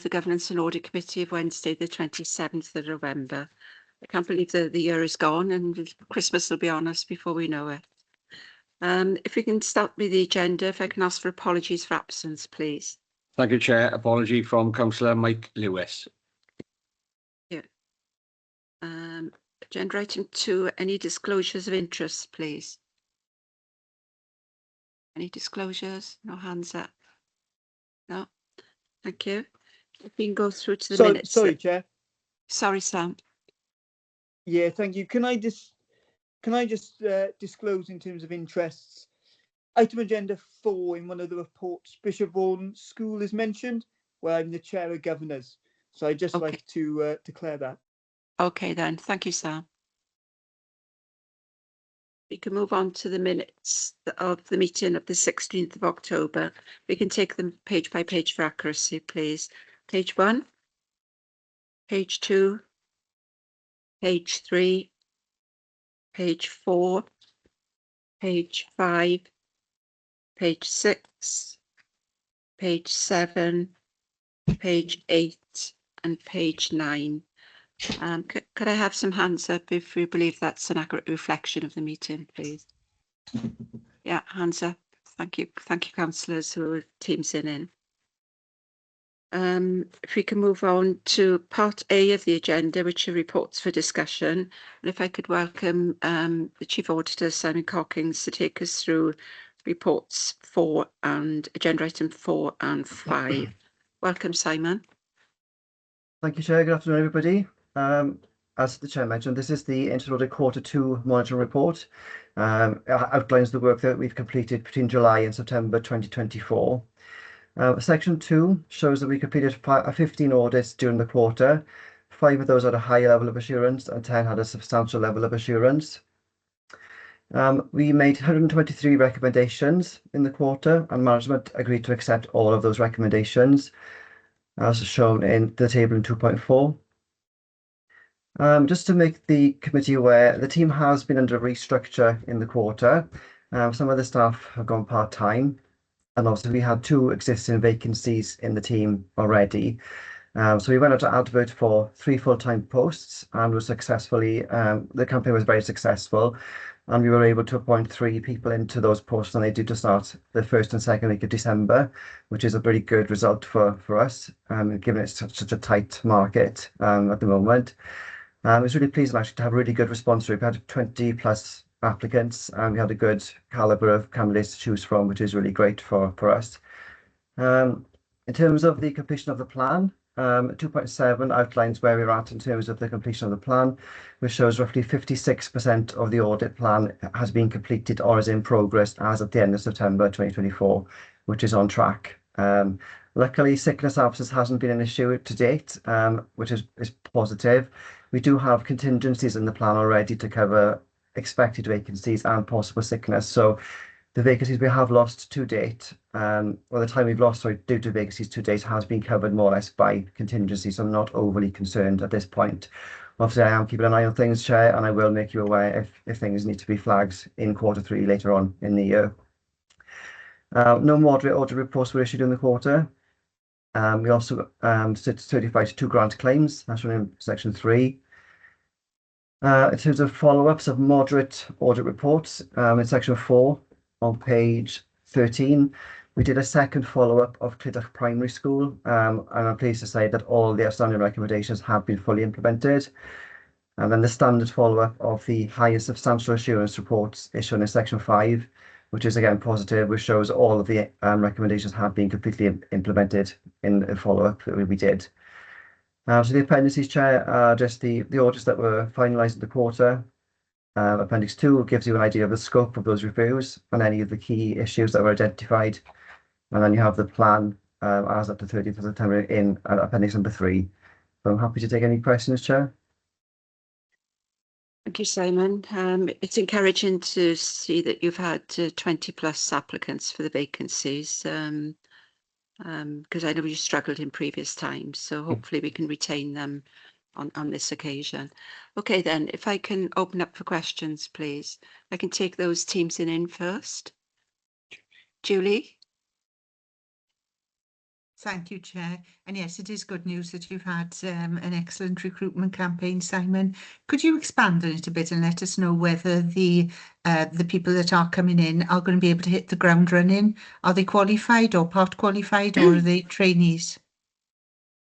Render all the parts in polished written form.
the Governance and Audit Committee of Wednesday, the 27th of November. I can't believe the year is gone and Christmas will be on us before we know it. If we can start with the agenda, if I can ask for apologies for absence, please. Thank you, Chair. Apology from Councillor Mike Lewis. Yeah. Agenda item 2, any disclosures of interest, please? Any disclosures? No hands up. No. Thank you. If we can go through to the minutes. Sorry, Chair. Sorry, Sam. Yeah, thank you. Can I just disclose in terms of interests? Item agenda 4 in one of the reports, Bishop Vaughan School is mentioned, where I'm the chair of governors. So I'd just like to declare that. Okay, then. Thank you, Sam. We can move on to the minutes of the meeting of the 16th of October. We can take them page by page for accuracy, please. Page 1, page 2, page 3, page 4, page 5, page 6, page 7, page 8, and page 9. Could I have some hands up if we believe that's an accurate reflection of the meeting, please? Yeah, hands up. Thank you. Thank you, councillors who are teams in. If we can move on to part A of the agenda, which are reports for discussion. And if I could welcome the Chief Auditor, Simon Cockings, to take us through reports 4 and agenda item 4 and 5. Welcome, Simon. Thank you, Chair. Good afternoon, everybody. As the Chair mentioned, this is the interim audit Q2 monitoring report. Outlines the work that we've completed between July and September 2024. Section 2 shows that we completed 15 audits during the quarter. 5 of those had a high level of assurance and 10 had a substantial level of assurance. We made 123 recommendations in the quarter, and management agreed to accept all of those recommendations, as shown in the table in 2.4. Just to make the committee aware, the team has been under restructure in the quarter. Some of the staff have gone part-time, and also we had 2 existing vacancies in the team already. So we went out to advert for 3 full-time posts and was successfully, the campaign was very successful, and we were able to appoint 3 people into those posts, and they did to start the 1st and 2nd week of December, which is a very good result for us, given it's such a tight market at the moment. It's really pleasing actually to have a really good response rate. We had 20 plus applicants, and we had a good calibre of candidates to choose from, which is really great for us. In terms of the completion of the plan, 2.7 outlines where we're at in terms of the completion of the plan, which shows roughly 56% of the audit plan has been completed or is in progress as at the end of September 2024, which is on track. Luckily, sickness absence hasn't been an issue to date, which is positive. We do have contingencies in the plan already to cover expected vacancies and possible sickness. So the vacancies we have lost to date, or the time we've lost due to vacancies to date, has been covered more or less by contingency. So I'm not overly concerned at this point. Obviously, I am keeping an eye on things, Chair, and I will make you aware if things need to be flagged in Q3 later on in the year. No moderate audit reports were issued in the quarter. We also certified 2 grant claims, that's shown in section 3. In terms of follow-ups of moderate audit reports, in section 4 on page 13, we did a second follow-up of Clydach Primary School, and I'm pleased to say that all the outstanding recommendations have been fully implemented. And then the standard follow-up of the highest substantial assurance reports is shown in section 5, which is again positive, which shows all of the recommendations have been completely implemented in the follow-up that we did. So the appendices, Chair, are just the audits that were finalised in the quarter. Appendix 2 gives you an idea of the scope of those reviews and any of the key issues that were identified. And then you have the plan as at the 30th of September in appendix number 3. So I'm happy to take any questions, Chair. Thank you, Simon. It's encouraging to see that you've had 20 plus applicants for the vacancies, because I know you struggled in previous times, so hopefully we can retain them on this occasion. Okay, then, if I can open up for questions, please. I can take those teams in first. Julie? Thank you, Chair. And yes, it is good news that you've had an excellent recruitment campaign, Simon. Could you expand on it a bit and let us know whether the people that are coming in are going to be able to hit the ground running? Are they qualified or part qualified, or are they trainees?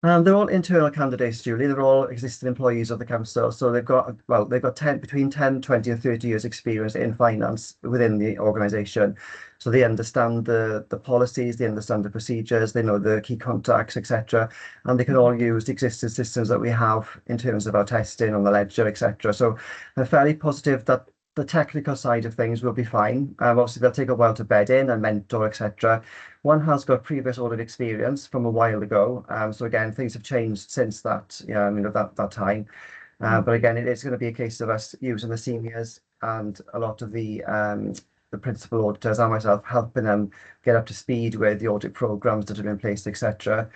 They're all internal candidates, Julie. They're all existing employees of the council. So they've got, well, they've got between 10, 20 and 30 years experience in finance within the organisation. So they understand the policies, they understand the procedures, they know the key contacts, etc. And they can all use the existing systems that we have in terms of our testing on the ledger, etc. So I'm fairly positive that the technical side of things will be fine. Obviously, they'll take a while to bed in and mentor, etc. One has got previous audit experience from a while ago. So again, things have changed since that, that time. But again, it is going to be a case of us using the seniors and a lot of the principal auditors and myself helping them get up to speed with the audit programs that are in place, etc.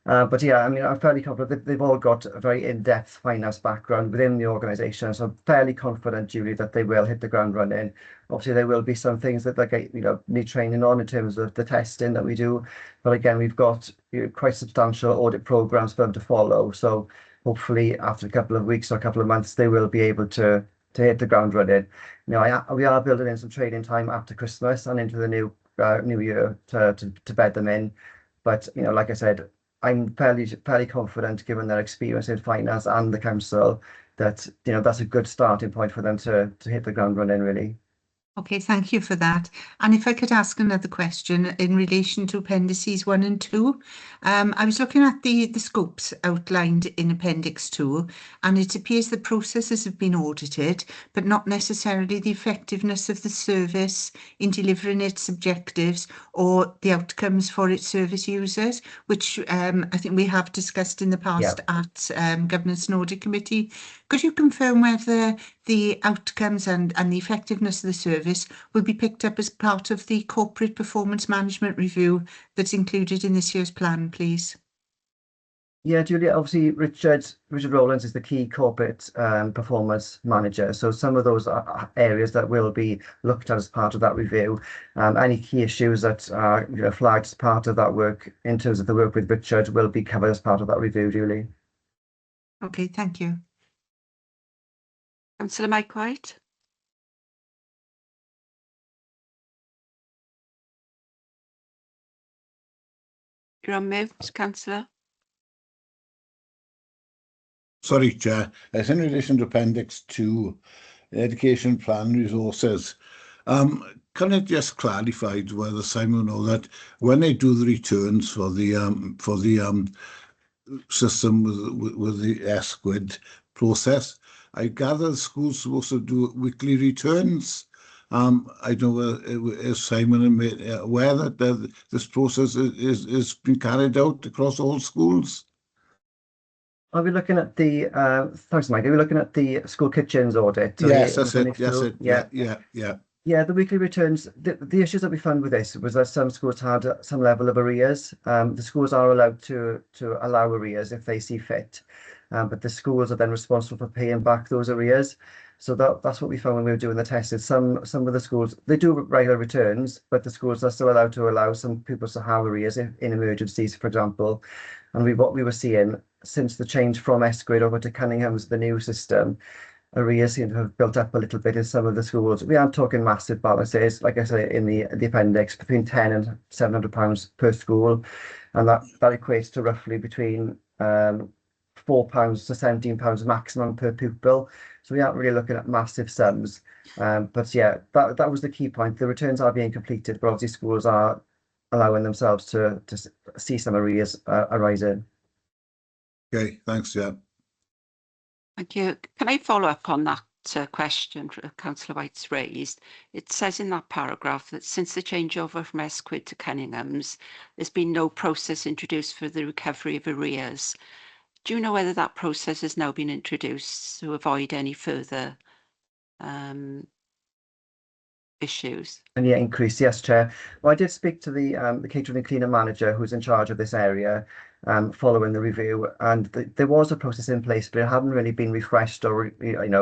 But yeah, I mean, I'm fairly confident they've all got a very in-depth finance background within the organisation. So I'm fairly confident, Julie, that they will hit the ground running. Obviously, there will be some things that they need training on in terms of the testing that we do. But again, we've got quite substantial audit programs for them to follow. So hopefully, after a couple of weeks or a couple of months, they will be able to hit the ground running. We are building in some training time after Christmas and into the new year to bed them in. But like I said, I'm fairly confident, given their experience in finance and the council, that that's a good starting point for them to hit the ground running, really. Okay, thank you for that. And if I could ask another question in relation to appendices 1 and 2. I was looking at the scopes outlined in Appendix 2, and it appears the processes have been audited, but not necessarily the effectiveness of the service in delivering its objectives or the outcomes for its service users, which I think we have discussed in the past at Governance and Audit Committee. Could you confirm whether the outcomes and the effectiveness of the service will be picked up as part of the corporate performance management review that's included in this year's plan, please? Yeah, Julia, obviously Richard Rowlands is the key corporate performance manager. So some of those are areas that will be looked at as part of that review. Any key issues that are flagged as part of that work in terms of the work with Richard will be covered as part of that review, Julie. Okay, thank you. Councillor Mike White. You're on mute, Councillor. Sorry, Chair. It's in relation to Appendix 2, Education Plan Resources. Can it just clarify whether Simon know that when they do the returns for the system with the SQUID process, I gather the school's supposed to do weekly returns. I don't know if Simon aware that this process is being carried out across all schools. Are we looking at the thanks, Mike? Are we looking at the school kitchens audit? Yes, that's it. Yes, it. Yeah. Yeah, the weekly returns. The issues that we found with this was that some schools had some level of arrears. The schools are allowed to allow arrears if they see fit, but the schools are then responsible for paying back those arrears. So that's what we found when we were doing the testing. Some of the schools, they do regular returns, but the schools are still allowed to allow some pupils to have arrears in emergencies, for example. And what we were seeing since the change from SQUID over to Cunningham's, the new system, arrears seem to have built up a little bit in some of the schools. We aren't talking massive balances, like I say in the appendix, between £10 and £700 per school, and that equates to roughly between £4 to £17 maximum per pupil. So we aren't really looking at massive sums. But yeah, that was the key point. The returns are being completed, but obviously schools are allowing themselves to see some arrears arising. Okay, thanks, yeah. Thank you. Can I follow up on that question Councillor White's raised? It says in that paragraph that since the changeover from SQUID to Cunningham's, there's been no process introduced for the recovery of arrears. Do you know whether that process has now been introduced to avoid any further issues? And yeah, increase, yes, Chair. Well, I did speak to the catering and cleaner manager who's in charge of this area following the review, and there was a process in place, but it hadn't really been refreshed or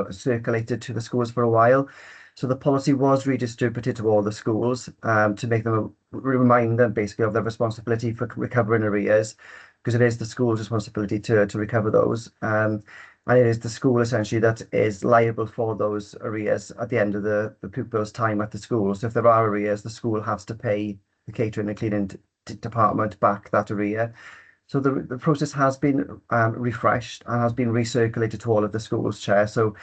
circulated to the schools for a while. So the policy was redistributed to all the schools to make them remind them basically of their responsibility for recovering arrears, because it is the school's responsibility to recover those. And it is the school essentially that is liable for those arrears at the end of the pupil's time at the school. So if there are arrears, the school has to pay the catering and cleaning department back that arrear. So the process has been refreshed and has been recirculated to all of the schools, Chair. So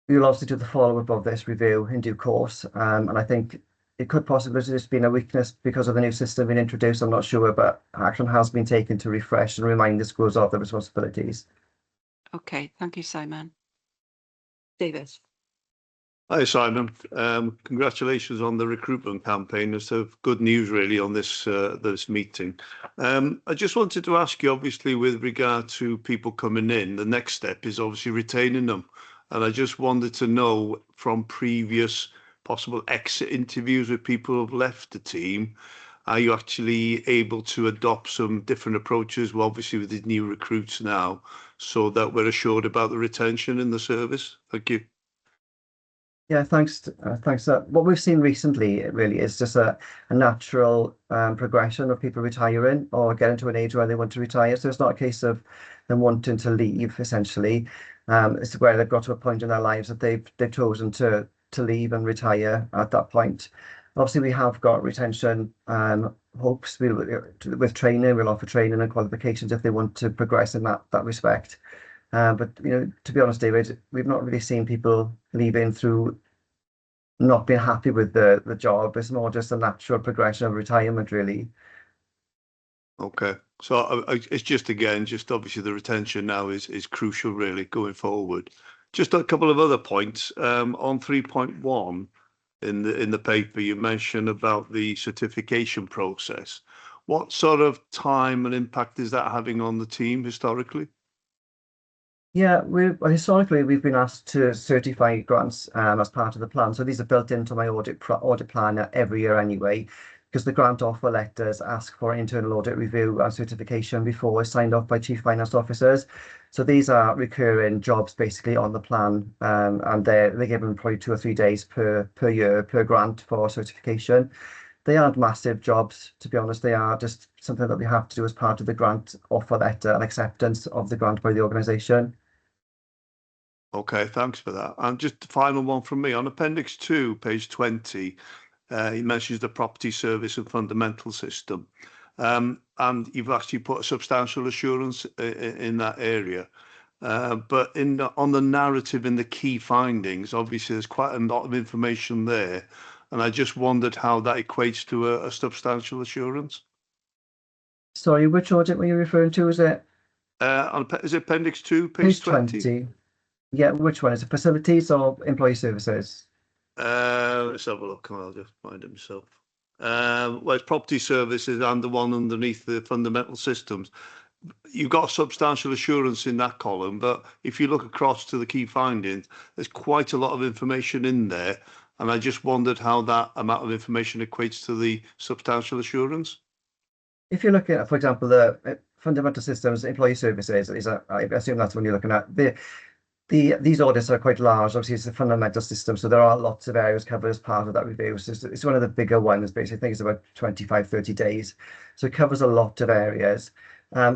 we will obviously do the follow-up of this review in due course. And I think it could possibly have just been a weakness because of the new system being introduced. I'm not sure, but action has been taken to refresh and remind the schools of their responsibilities. Okay, thank you, Simon. David. Hi, Simon. Congratulations on the recruitment campaign. It's good news, really, on this this meeting. I just wanted to ask you, obviously, with regard to people coming in, the next step is obviously retaining them. And I just wanted to know from previous possible exit interviews with people who've left the team, are you actually able to adopt some different approaches, well, obviously with the new recruits now, so that we're assured about the retention in the service? Thank you. Yeah, thanks. Thanks. What we've seen recently really is just a natural progression of people retiring or getting to an age where they want to retire. So it's not a case of them wanting to leave, essentially. It's where they've got to a point in their lives that they've chosen to leave and retire at that point. Obviously, we have got retention hopes. With training, we'll offer training and qualifications if they want to progress in that respect. But to be honest, David, we've not really seen people leaving through not being happy with the job. It's more just a natural progression of retirement, really. Okay, so it's just obviously the retention now is crucial, really, going forward. Just a couple of other points on 3.1 in the paper. You mentioned about the certification process. What sort of time and impact is that having on the team historically? Yeah, historically we've been asked to certify grants as part of the plan. So these are built into my audit plan every year anyway, because the grant offer letters ask for internal audit review and certification before it's signed off by chief finance officers. So these are recurring jobs basically on the plan, and they're given probably 2 or 3 days per year per grant for certification. They aren't massive jobs, to be honest. They are just something that we have to do as part of the grant offer letter and acceptance of the grant by the organisation. Okay, thanks for that. And just the final one from me on Appendix 2, page 20. He mentions the property service and fundamental system, and you've actually put a substantial assurance in that area. But on the narrative in the key findings, obviously there's quite a lot of information there, and I just wondered how that equates to a substantial assurance. Sorry, which audit were you referring to? Is it? Is it Appendix 2, page 20? Yeah, which one? Is it facilities or employee services? Let's have a look and I'll just find it myself. Well, it's property services and the one underneath the fundamental systems. You've got substantial assurance in that column, but if you look across to the key findings, there's quite a lot of information in there. And I just wondered how that amount of information equates to the substantial assurance. If you're looking at, for example, the fundamental systems, employee services, I assume that's when you're looking at these audits are quite large. Obviously, it's a fundamental system, so there are lots of areas covered as part of that review. So it's one of the bigger ones, basically. I think it's about 25, 30 days. So it covers a lot of areas.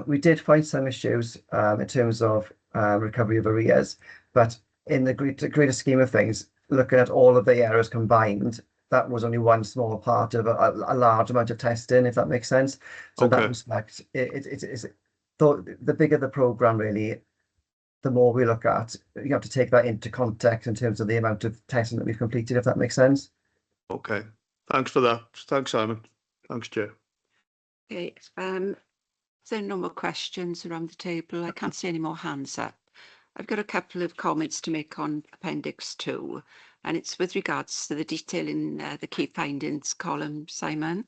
We did find some issues in terms of recovery of arrears, but in the greater scheme of things, looking at all of the areas combined, that was only one small part of a large amount of testing, if that makes sense. So in that respect, the bigger the programme, really, the more we look at, you have to take that into context in terms of the amount of testing that we've completed, if that makes sense. Okay, thanks for that. Thanks, Simon. Thanks, Chair. Okay, so no more questions around the table. I can't see any more hands up. I've got a couple of comments to make on Appendix 2, and it's with regards to the detail in the key findings column, Simon.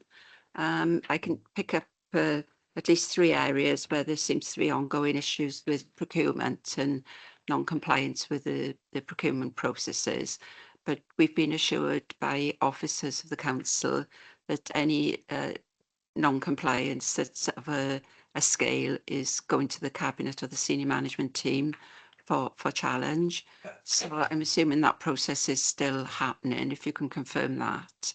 I can pick up at least 3 areas where there seems to be ongoing issues with procurement and non-compliance with the procurement processes. But we've been assured by officers of the council that any non-compliance that's of a scale is going to the cabinet or the senior management team for challenge. So I'm assuming that process is still happening, if you can confirm that.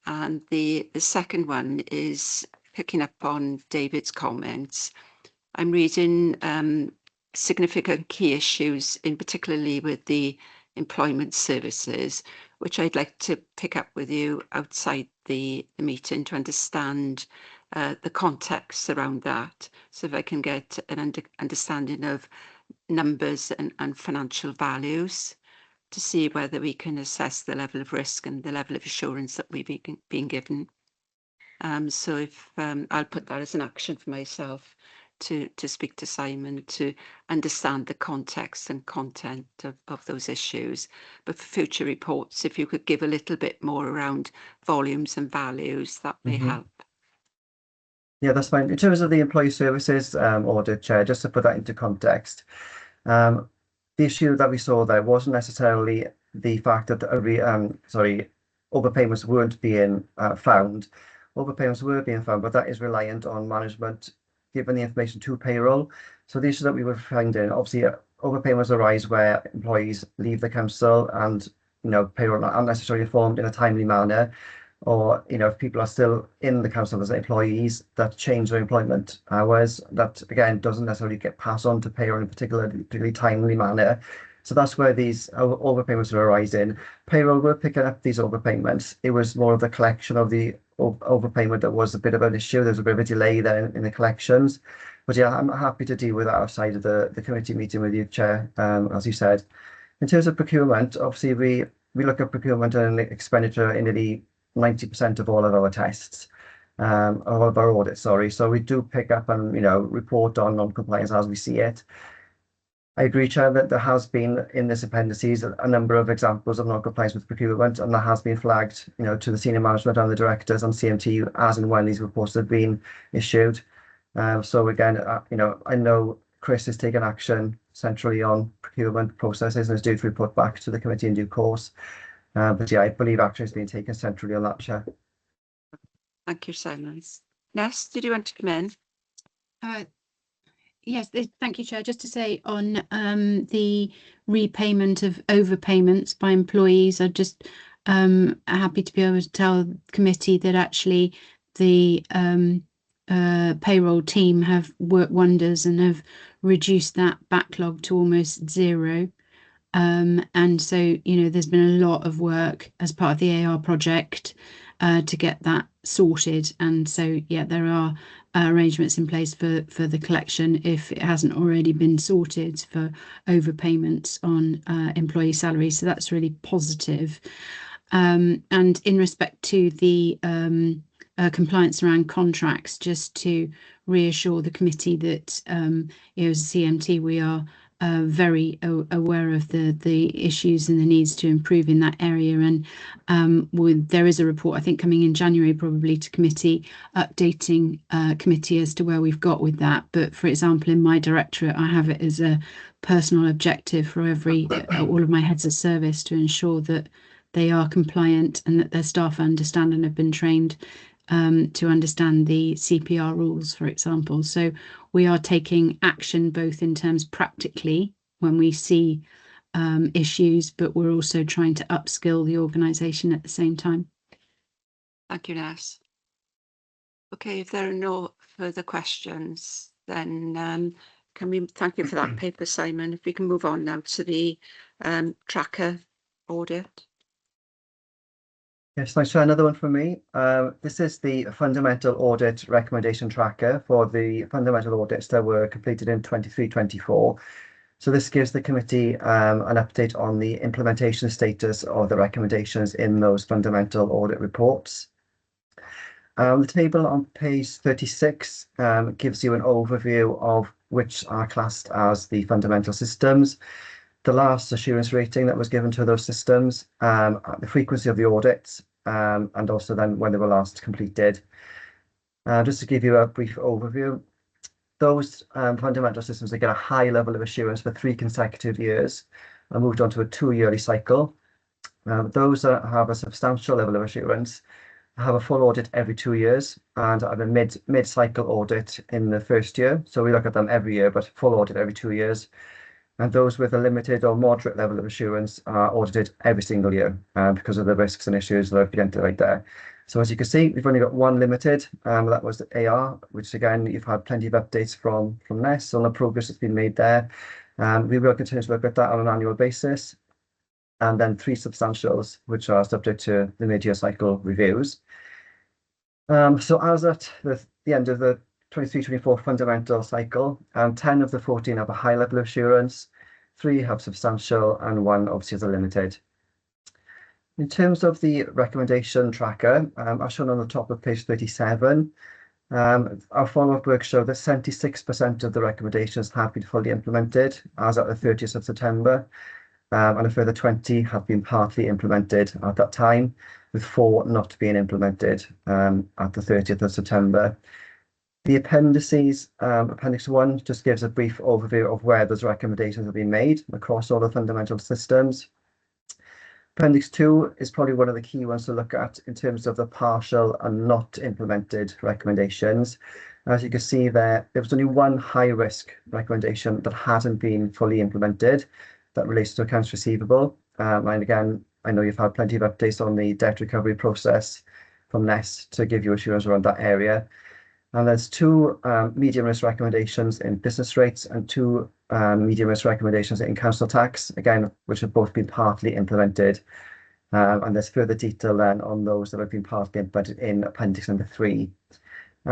And the second one is picking up on David's comments. I'm reading significant key issues, in particularly with the employment services, which I'd like to pick up with you outside the meeting to understand the context around that. So if I can get an understanding of numbers and financial values to see whether we can assess the level of risk and the level of assurance that we've been given. So if I'll put that as an action for myself to speak to Simon to understand the context and content of those issues. But for future reports, if you could give a little bit more around volumes and values, that may help. Yeah, that's fine. In terms of the employee services audit, Chair, just to put that into context, the issue that we saw there wasn't necessarily the fact that overpayments weren't being found. Overpayments were being found, but that is reliant on management giving the information to payroll. So the issue that we were finding, obviously, overpayments arise where employees leave the council and payroll aren't necessarily informed in a timely manner, or if people are still in the council as employees that change their employment hours, that again doesn't necessarily get passed on to payroll in a particularly timely manner. So that's where these overpayments are arising. Payroll were picking up these overpayments. It was more of the collection of the overpayment that was a bit of an issue. There's a bit of a delay there in the collections. But yeah, I'm happy to deal with that outside of the committee meeting with you, Chair, as you said. In terms of procurement, obviously we look at procurement and expenditure in nearly 90% of all of our tests, all of our audits, sorry. So we do pick up and report on non-compliance as we see it. I agree, Chair, that there has been in this appendices a number of examples of non-compliance with procurement, and that has been flagged, to the senior management and the directors and CMT as and when these reports have been issued. So again, I know Chris has taken action centrally on procurement processes and is due to report back to the committee in due course. But yeah, I believe action has been taken centrally on that, Chair. Thank you, Simon. Ness, did you want to come in? Yes, thank you, Chair. Just to say on the repayment of overpayments by employees, I'm just happy to be able to tell the committee that actually the payroll team have worked wonders and have reduced that backlog to almost zero. And so, there's been a lot of work as part of the AR project to get that sorted. And so, yeah, there are arrangements in place for the collection if it hasn't already been sorted for overpayments on employee salaries. So that's really positive. And in respect to the compliance around contracts, just to reassure the committee that, as a CMT, we are very aware of the issues and the needs to improve in that area. And there is a report, I think, coming in January probably to committee, updating committee as to where we've got with that. But for example, in my directorate, I have it as a personal objective for all of my heads of service to ensure that they are compliant and that their staff understand and have been trained to understand the CPR rules, for example. So we are taking action both in terms practically when we see issues, but we're also trying to upskill the organisation at the same time. Thank you, Ness. Okay, if there are no further questions, then can we thank you for that paper, Simon. If we can move on now to the tracker audit. Yes, thanks, Chair. Another one from me. This is the fundamental audit recommendation tracker for the fundamental audits that were completed in 23-24. So this gives the committee an update on the implementation status of the recommendations in those fundamental audit reports. The table on page 36 gives you an overview of which are classed as the fundamental systems, the last assurance rating that was given to those systems, the frequency of the audits, and also then when they were last completed. Just to give you a brief overview, those fundamental systems, they get a high level of assurance for 3 consecutive years and moved on to a 2-yearly cycle. Those that have a substantial level of assurance have a full audit every 2 years and have a mid-cycle audit in the first year. So we look at them every year, but full audit every 2 years. and those with a limited or moderate level of assurance are audited every single year because of the risks and issues that I've identified there. So as you can see, we've only got one limited, that was the AR, which again, you've had plenty of updates from NES on the progress that's been made there. We will continue to look at that on an annual basis. And then 3 substantials, which are subject to the mid-year cycle reviews. So as at the end of the 23-24 fundamental cycle, 10 of the 14 have a high level of assurance, 3 have substantial, and 1 obviously is a limited. In terms of the recommendation tracker, as shown on the top of page 37, our follow-up work showed that 76% of the recommendations have been fully implemented as at the 30th of September. And a further 20 have been partly implemented at that time, with 4 not being implemented at the 30th of September. The appendices, Appendix 1 just gives a brief overview of where those recommendations have been made across all the fundamental systems. Appendix 2 is probably one of the key ones to look at in terms of the partial and not implemented recommendations. As you can see there was only one high-risk recommendation that hasn't been fully implemented. That relates to accounts receivable. And again, I know you've had plenty of updates on the debt recovery process from NES to give you assurance around that area. And there's 2 medium risk recommendations in business rates and 2 medium risk recommendations in council tax, again, which have both been partly implemented. And there's further detail then on those that have been partly implemented in appendix number 3.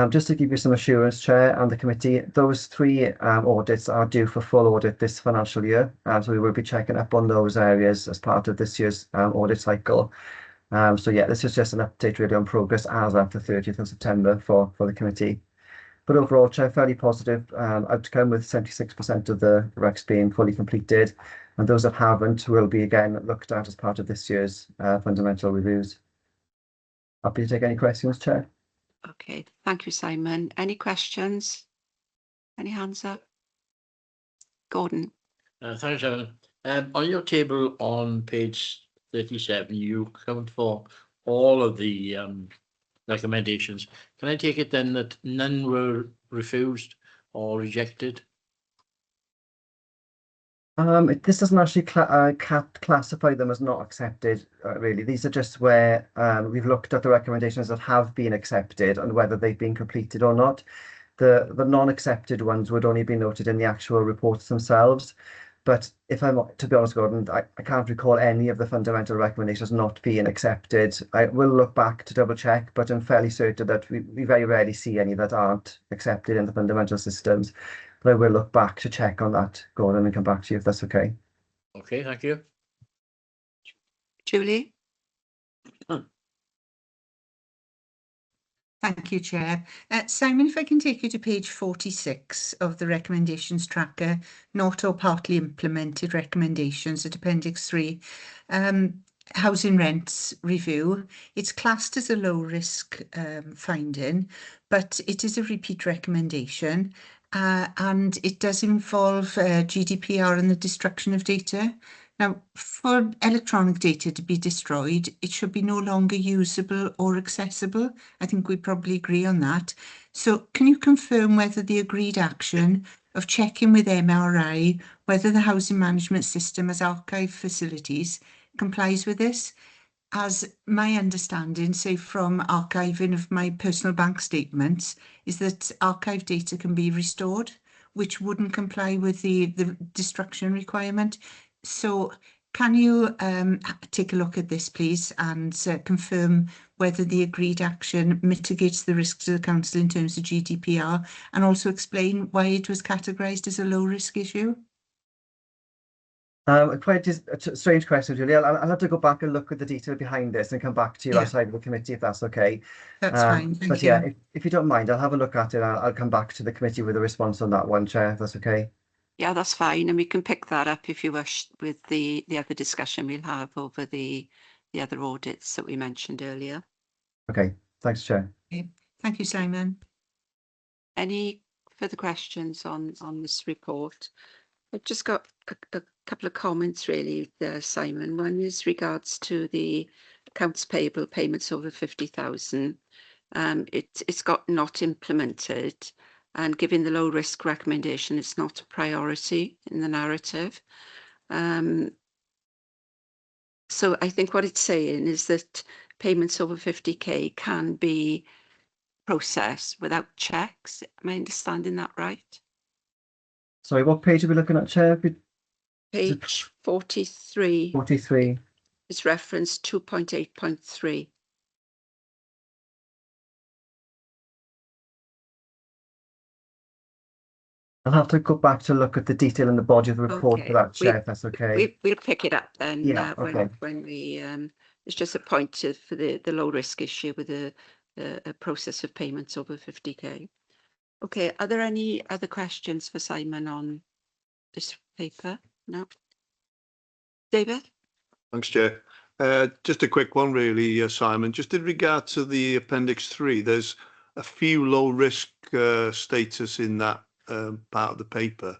Just to give you some assurance, Chair and the committee, those 3 audits are due for full audit this financial year. So we will be checking up on those areas as part of this year's audit cycle. So yeah, this is just an update really on progress as at the 30th of September for the committee. But overall, Chair, fairly positive outcome with 76% of the recs being fully completed. And those that haven't will be again looked at as part of this year's fundamental reviews. Happy to take any questions, Chair. Okay, thank you, Simon. Any questions? Any hands up? Gordon. Thanks, Simon. On your table on page 37, you count for all of the recommendations. Can I take it then that none were refused or rejected? This doesn't actually classify them as not accepted, really. These are just where we've looked at the recommendations that have been accepted and whether they've been completed or not. The non-accepted ones would only be noted in the actual reports themselves. But if I'm to be honest, Gordon, I can't recall any of the fundamental recommendations not being accepted. I will look back to double check, but I'm fairly certain that we very rarely see any that aren't accepted in the fundamental systems. But I will look back to check on that, Gordon, and come back to you if that's okay. Okay, thank you. Julie? Thank you, Chair. Simon, if I can take you to page 46 of the recommendations tracker, not or partly implemented recommendations at Appendix 3. Housing rents review. It's classed as a low risk finding, but it is a repeat recommendation and it does involve GDPR and the destruction of data. Now, for electronic data to be destroyed, it should be no longer usable or accessible. I think we probably agree on that. So can you confirm whether the agreed action of checking with MRI whether the housing management system has archive facilities complies with this? As my understanding, say from archiving of my personal bank statements, is that archive data can be restored, which wouldn't comply with the destruction requirement. So can you take a look at this, please, and confirm whether the agreed action mitigates the risks to the council in terms of GDPR, and also explain why it was categorised as a low risk issue? Quite a strange question, Julie. I'll have to go back and look at the detail behind this and come back to you outside of the committee if that's okay. That's fine, thank but you. Yeah, if you don't mind, I'll have a look at it. I'll come back to the committee with a response on that one, Chair, if that's okay. Yeah, that's fine. And we can pick that up if you wish with the other discussion we'll have over the other audits that we mentioned earlier. Okay, thanks, Chair. Okay. Thank you, Simon. Any further questions on this report? I've just got a couple of comments really there, Simon. One is regards to the accounts payable payments over 50,000. It's got not implemented. and giving the low risk recommendation, it's not a priority in the narrative. So I think what it's saying is that payments over 50k can be processed without checks. Am I understanding that right? Sorry, what page are we looking at, Chair? Page 43 43. is reference 2.8.3. I'll have to go back to look at the detail in the body of the report Okay. for that, Chair, if that's okay. We'll pick it up then. Yeah, okay. When we it's just a point for the low risk issue with a process of payments over 50k. Okay, are there any other questions for Simon on this paper? No. David? Thanks, Chair. Just a quick one, really, Simon. Just in regard to the Appendix 3, there's a few low-risk status in that part of the paper.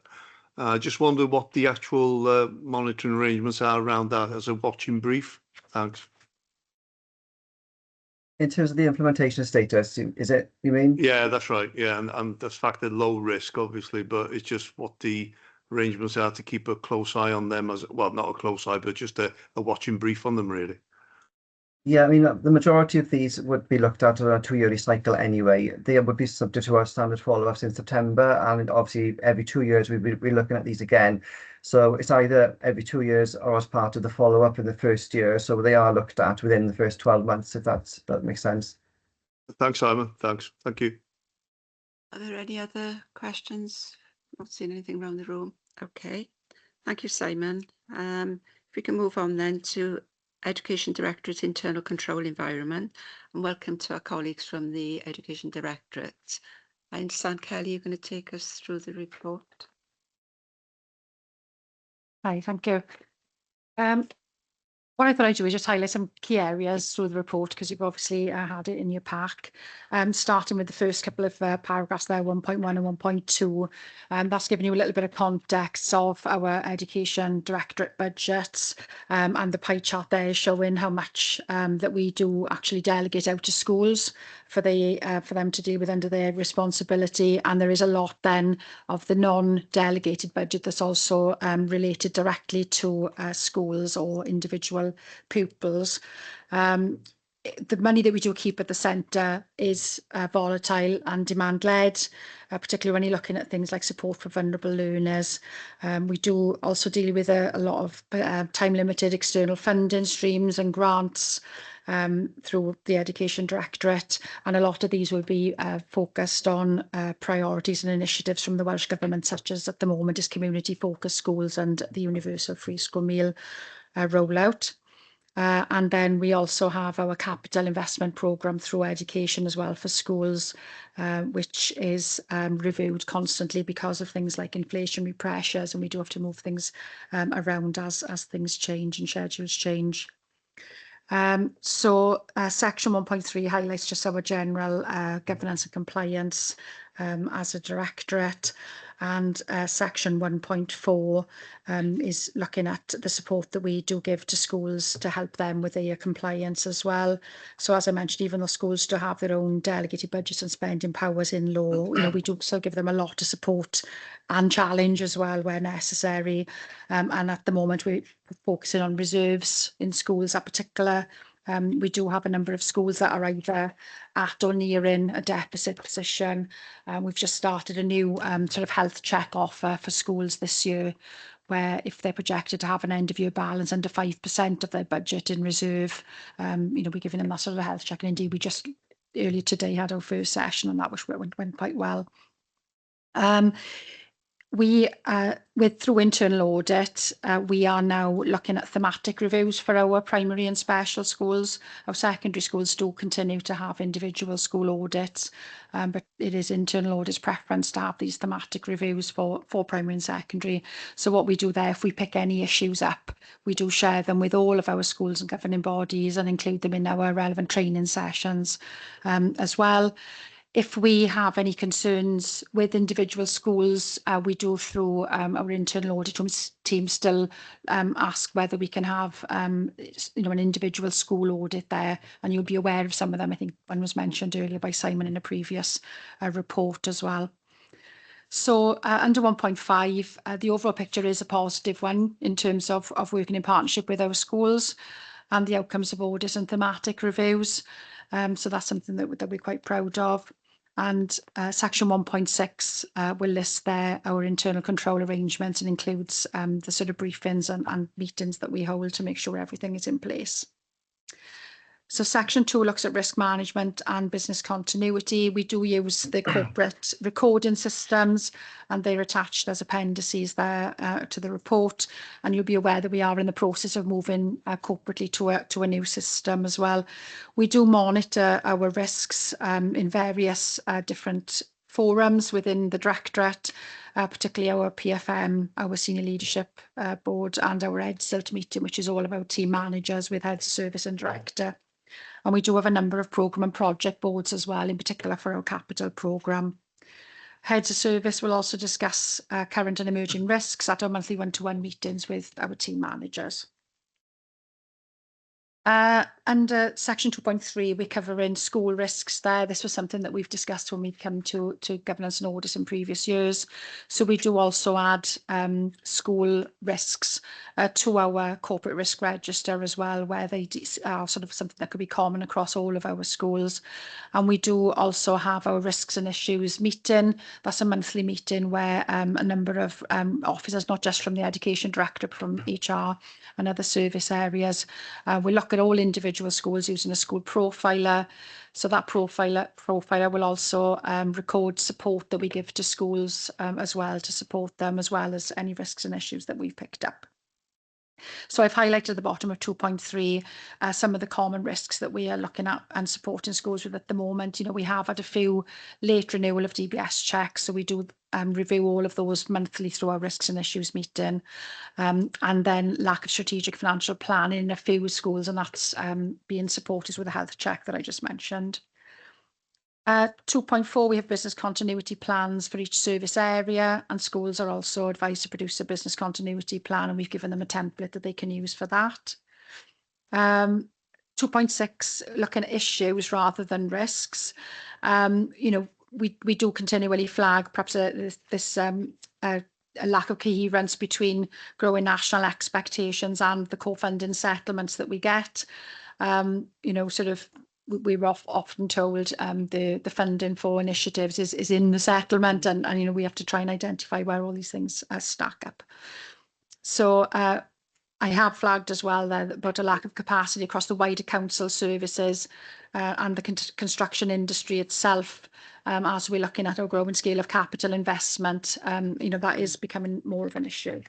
I just wonder what the actual monitoring arrangements are around that as a watching brief. Thanks. In terms of the implementation status, is it, you mean? Yeah, that's right. Yeah, and that's factored low risk, obviously, but it's just what the arrangements are to keep a close eye on them as well, not a close eye, but just a watching brief on them, really. Yeah, I mean, the majority of these would be looked at on a 2-yearly cycle anyway. They would be subject to our standard follow-ups in September, and obviously every 2 years we'd be looking at these again. So it's either every 2 years or as part of the follow-up in the first year. So they are looked at within the first 12 months, if that makes sense. Thanks, Simon. Thanks. Thank you. Are there any other questions? Not seeing anything around the room. Okay. Thank you, Simon. If we can move on then to Education Directorate Internal Control Environment, and welcome to our colleagues from the Education Directorate. I understand, Kelly, you're going to take us through the report. Hi, thank you. What I thought I'd do is just highlight some key areas through the report, because you've obviously had it in your pack. Starting with the first couple of paragraphs there, 1.1 and 1.2. That's giving you a little bit of context of our Education Directorate budgets, and the pie chart there is showing how much that we do actually delegate out to schools for them to deal with under their responsibility. And there is a lot then of the non-delegated budget that's also related directly to schools or individual pupils. The money that we do keep at the centre is volatile and demand-led, particularly when you're looking at things like support for vulnerable learners. We do also deal with a lot of time-limited external funding streams and grants through the Education Directorate, and a lot of these will be focused on priorities and initiatives from the Welsh Government, such as at the moment is community-focused schools and the universal free school meal rollout. And then we also have our capital investment programme through education as well for schools, which is reviewed constantly because of things like inflationary pressures, and we do have to move things around as things change and schedules change. Section 1.3 highlights just our general governance and compliance as a directorate, and section 1.4 is looking at the support that we do give to schools to help them with their compliance as well. So as I mentioned, even though schools do have their own delegated budgets and spending powers in law, we do still give them a lot of support and challenge as well where necessary. And at the moment we're focusing on reserves in schools in particular. We do have a number of schools that are either at or nearing a deficit position. We've just started a new sort of health check offer for schools this year, where if they're projected to have an end of year balance under 5% of their budget in reserve, we're giving them that sort of a health check. And indeed, we just earlier today had our first session on that, which went quite well. Through internal audit, we are now looking at thematic reviews for our primary and special schools. Our secondary schools do continue to have individual school audits, but it is internal audit's preference to have these thematic reviews for primary and secondary. So what we do there, if we pick any issues up, we do share them with all of our schools and governing bodies and include them in our relevant training sessions as well. If we have any concerns with individual schools, we do through our internal audit room team still ask whether we can have an individual school audit there, and you'll be aware of some of them. I think one was mentioned earlier by Simon in a previous report as well. So under 1.5, the overall picture is a positive one in terms of working in partnership with our schools and the outcomes of audit and thematic reviews. So that's something that we're quite proud of. And section 1.6 will list there our internal control arrangements and includes the sort of briefings and meetings that we hold to make sure everything is in place. So section 2 looks at risk management and business continuity. We do use the corporate recording systems and they're attached as appendices there to the report. And you'll be aware that we are in the process of moving corporately to a new system as well. We do monitor our risks in various different forums within the directorate, particularly our PFM, our senior leadership board, and our EdSILT meeting, which is all about team managers with heads of service and director. And we do have a number of programme and project boards as well, in particular for our capital programme. Heads of service will also discuss current and emerging risks at our monthly one-to-one meetings with our team managers. Under section 2.3, we're covering school risks there. This was something that we've discussed when we come to governance and audit in previous years. So we do also add school risks to our corporate risk register as well, where they are sort of something that could be common across all of our schools. And we do also have our risks and issues meeting. That's a monthly meeting where a number of officers, not just from the education director, but from HR and other service areas, we look at all individual schools using a school profiler. So that profiler will also record support that we give to schools as well to support them, as well as any risks and issues that we've picked up. So I've highlighted at the bottom of 2.3 some of the common risks that we are looking at and supporting schools with at the moment. You know, we have had a few late renewal of DBS checks, so we do review all of those monthly through our risks and issues meeting. And then lack of strategic financial planning in a few schools, and that's being supported with a health check that I just mentioned. 2.4, we have business continuity plans for each service area, and schools are also advised to produce a business continuity plan, and we've given them a template that they can use for that. 2.6, looking at issues rather than risks. You know, we do continually flag perhaps a lack of coherence between growing national expectations and the co-funding settlements that we get. You know, sort of we're often told the funding for initiatives is in the settlement, and you know, we have to try and identify where all these things stack up. So I have flagged as well there about a lack of capacity across the wider council services and the construction industry itself, as we're looking at our growing scale of capital investment. You know, that is becoming more of an issue.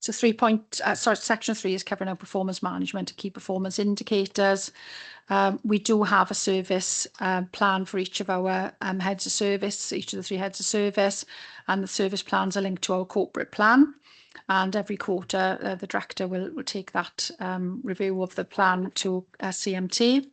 So section 3 is covering our performance management and key performance indicators. We do have a service plan for each of our heads of service, each of the 3 heads of service, and the service plans are linked to our corporate plan. And every quarter, the director will take that review of the plan to CMT.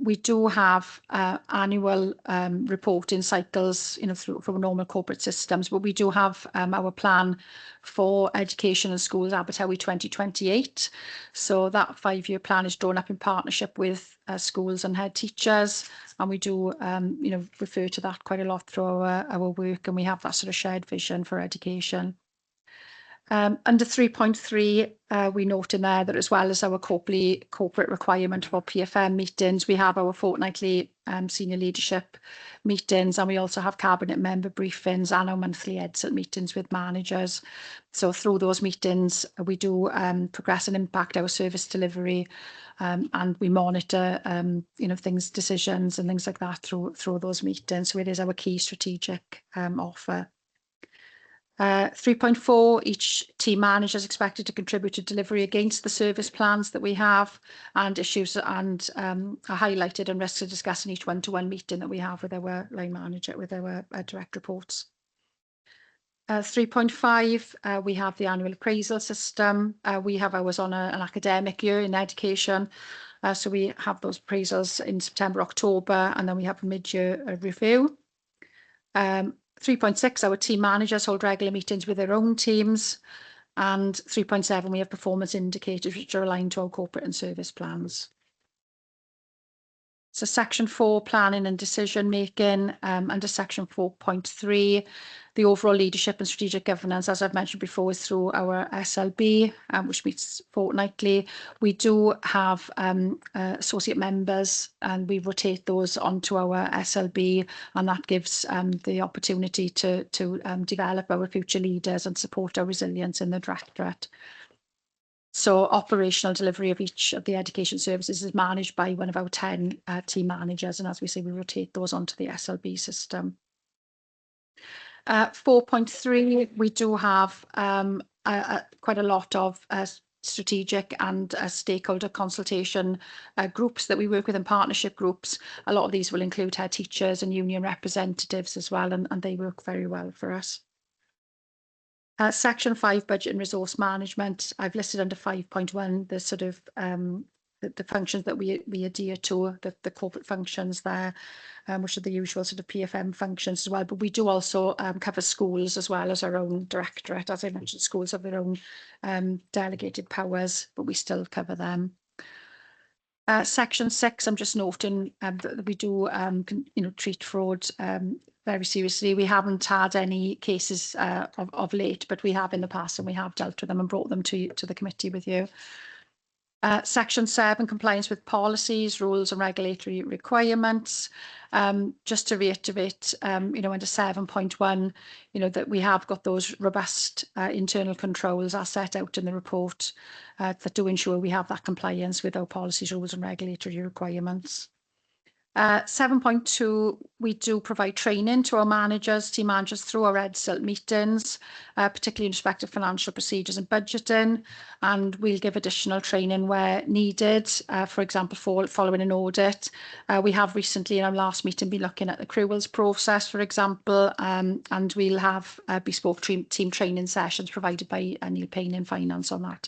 We do have annual reporting cycles, you know, from normal corporate systems, but we do have our plan for education and schools, Abertawe 2028. So that 5-year plan is drawn up in partnership with schools and head teachers, and we do, you know, refer to that quite a lot through our work, and we have that sort of shared vision for education. Under 3.3, we note in there that as well as our corporate requirement for PFM meetings, we have our fortnightly senior leadership meetings, and we also have cabinet member briefings and our monthly EdSILT meetings with managers. So through those meetings, we do progress and impact our service delivery, and we monitor, you know, decisions and things like that through those meetings. So it is our key strategic offer. 3.4, each team manager is expected to contribute to delivery against the service plans that we have, and issues and are highlighted and risks are discussed in each one-to-one meeting that we have with our line manager, with our direct reports. 3.5, we have the annual appraisal system. We have ours on an academic year in education. So we have those appraisals in September, October, and then we have a mid-year review. 3.6, our team managers hold regular meetings with their own teams. And 3.7, we have performance indicators which are aligned to our corporate and service plans. So section 4, planning and decision making, under section 4.3, the overall leadership and strategic governance, as I've mentioned before, is through our SLB, which meets fortnightly. We do have associate members, and we rotate those onto our SLB, and that gives the opportunity to develop our future leaders and support our resilience in the directorate. So operational delivery of each of the education services is managed by one of our 10 team managers. And as we say, we rotate those onto the SLB system. 4.3, we do have quite a lot of strategic and stakeholder consultation groups that we work with in partnership groups. A lot of these will include head teachers and union representatives as well, and they work very well for us. Section 5, budget and resource management. I've listed under 5.1 the sort of the functions that we adhere to, the corporate functions there, which are the usual sort of PFM functions as well. But we do also cover schools as well as our own directorate. As I mentioned, schools have their own delegated powers, but we still cover them. Section 6, I'm just noting that we do treat fraud very seriously. We haven't had any cases of late, but we have in the past, and we have dealt with them and brought them to the committee with you. Section 7, compliance with policies, rules and regulatory requirements. Just to reiterate, under 7.1, that we have got those robust internal controls as set out in the report that do ensure we have that compliance with our policies, rules and regulatory requirements. 7.2, we do provide training to our managers, team managers through our EDSIL meetings, particularly in respect of financial procedures and budgeting, and we'll give additional training where needed. For example, following an audit, we have recently in our last meeting been looking at the accruals process, for example, and we'll have bespoke team training sessions provided by Neil Payne in finance on that.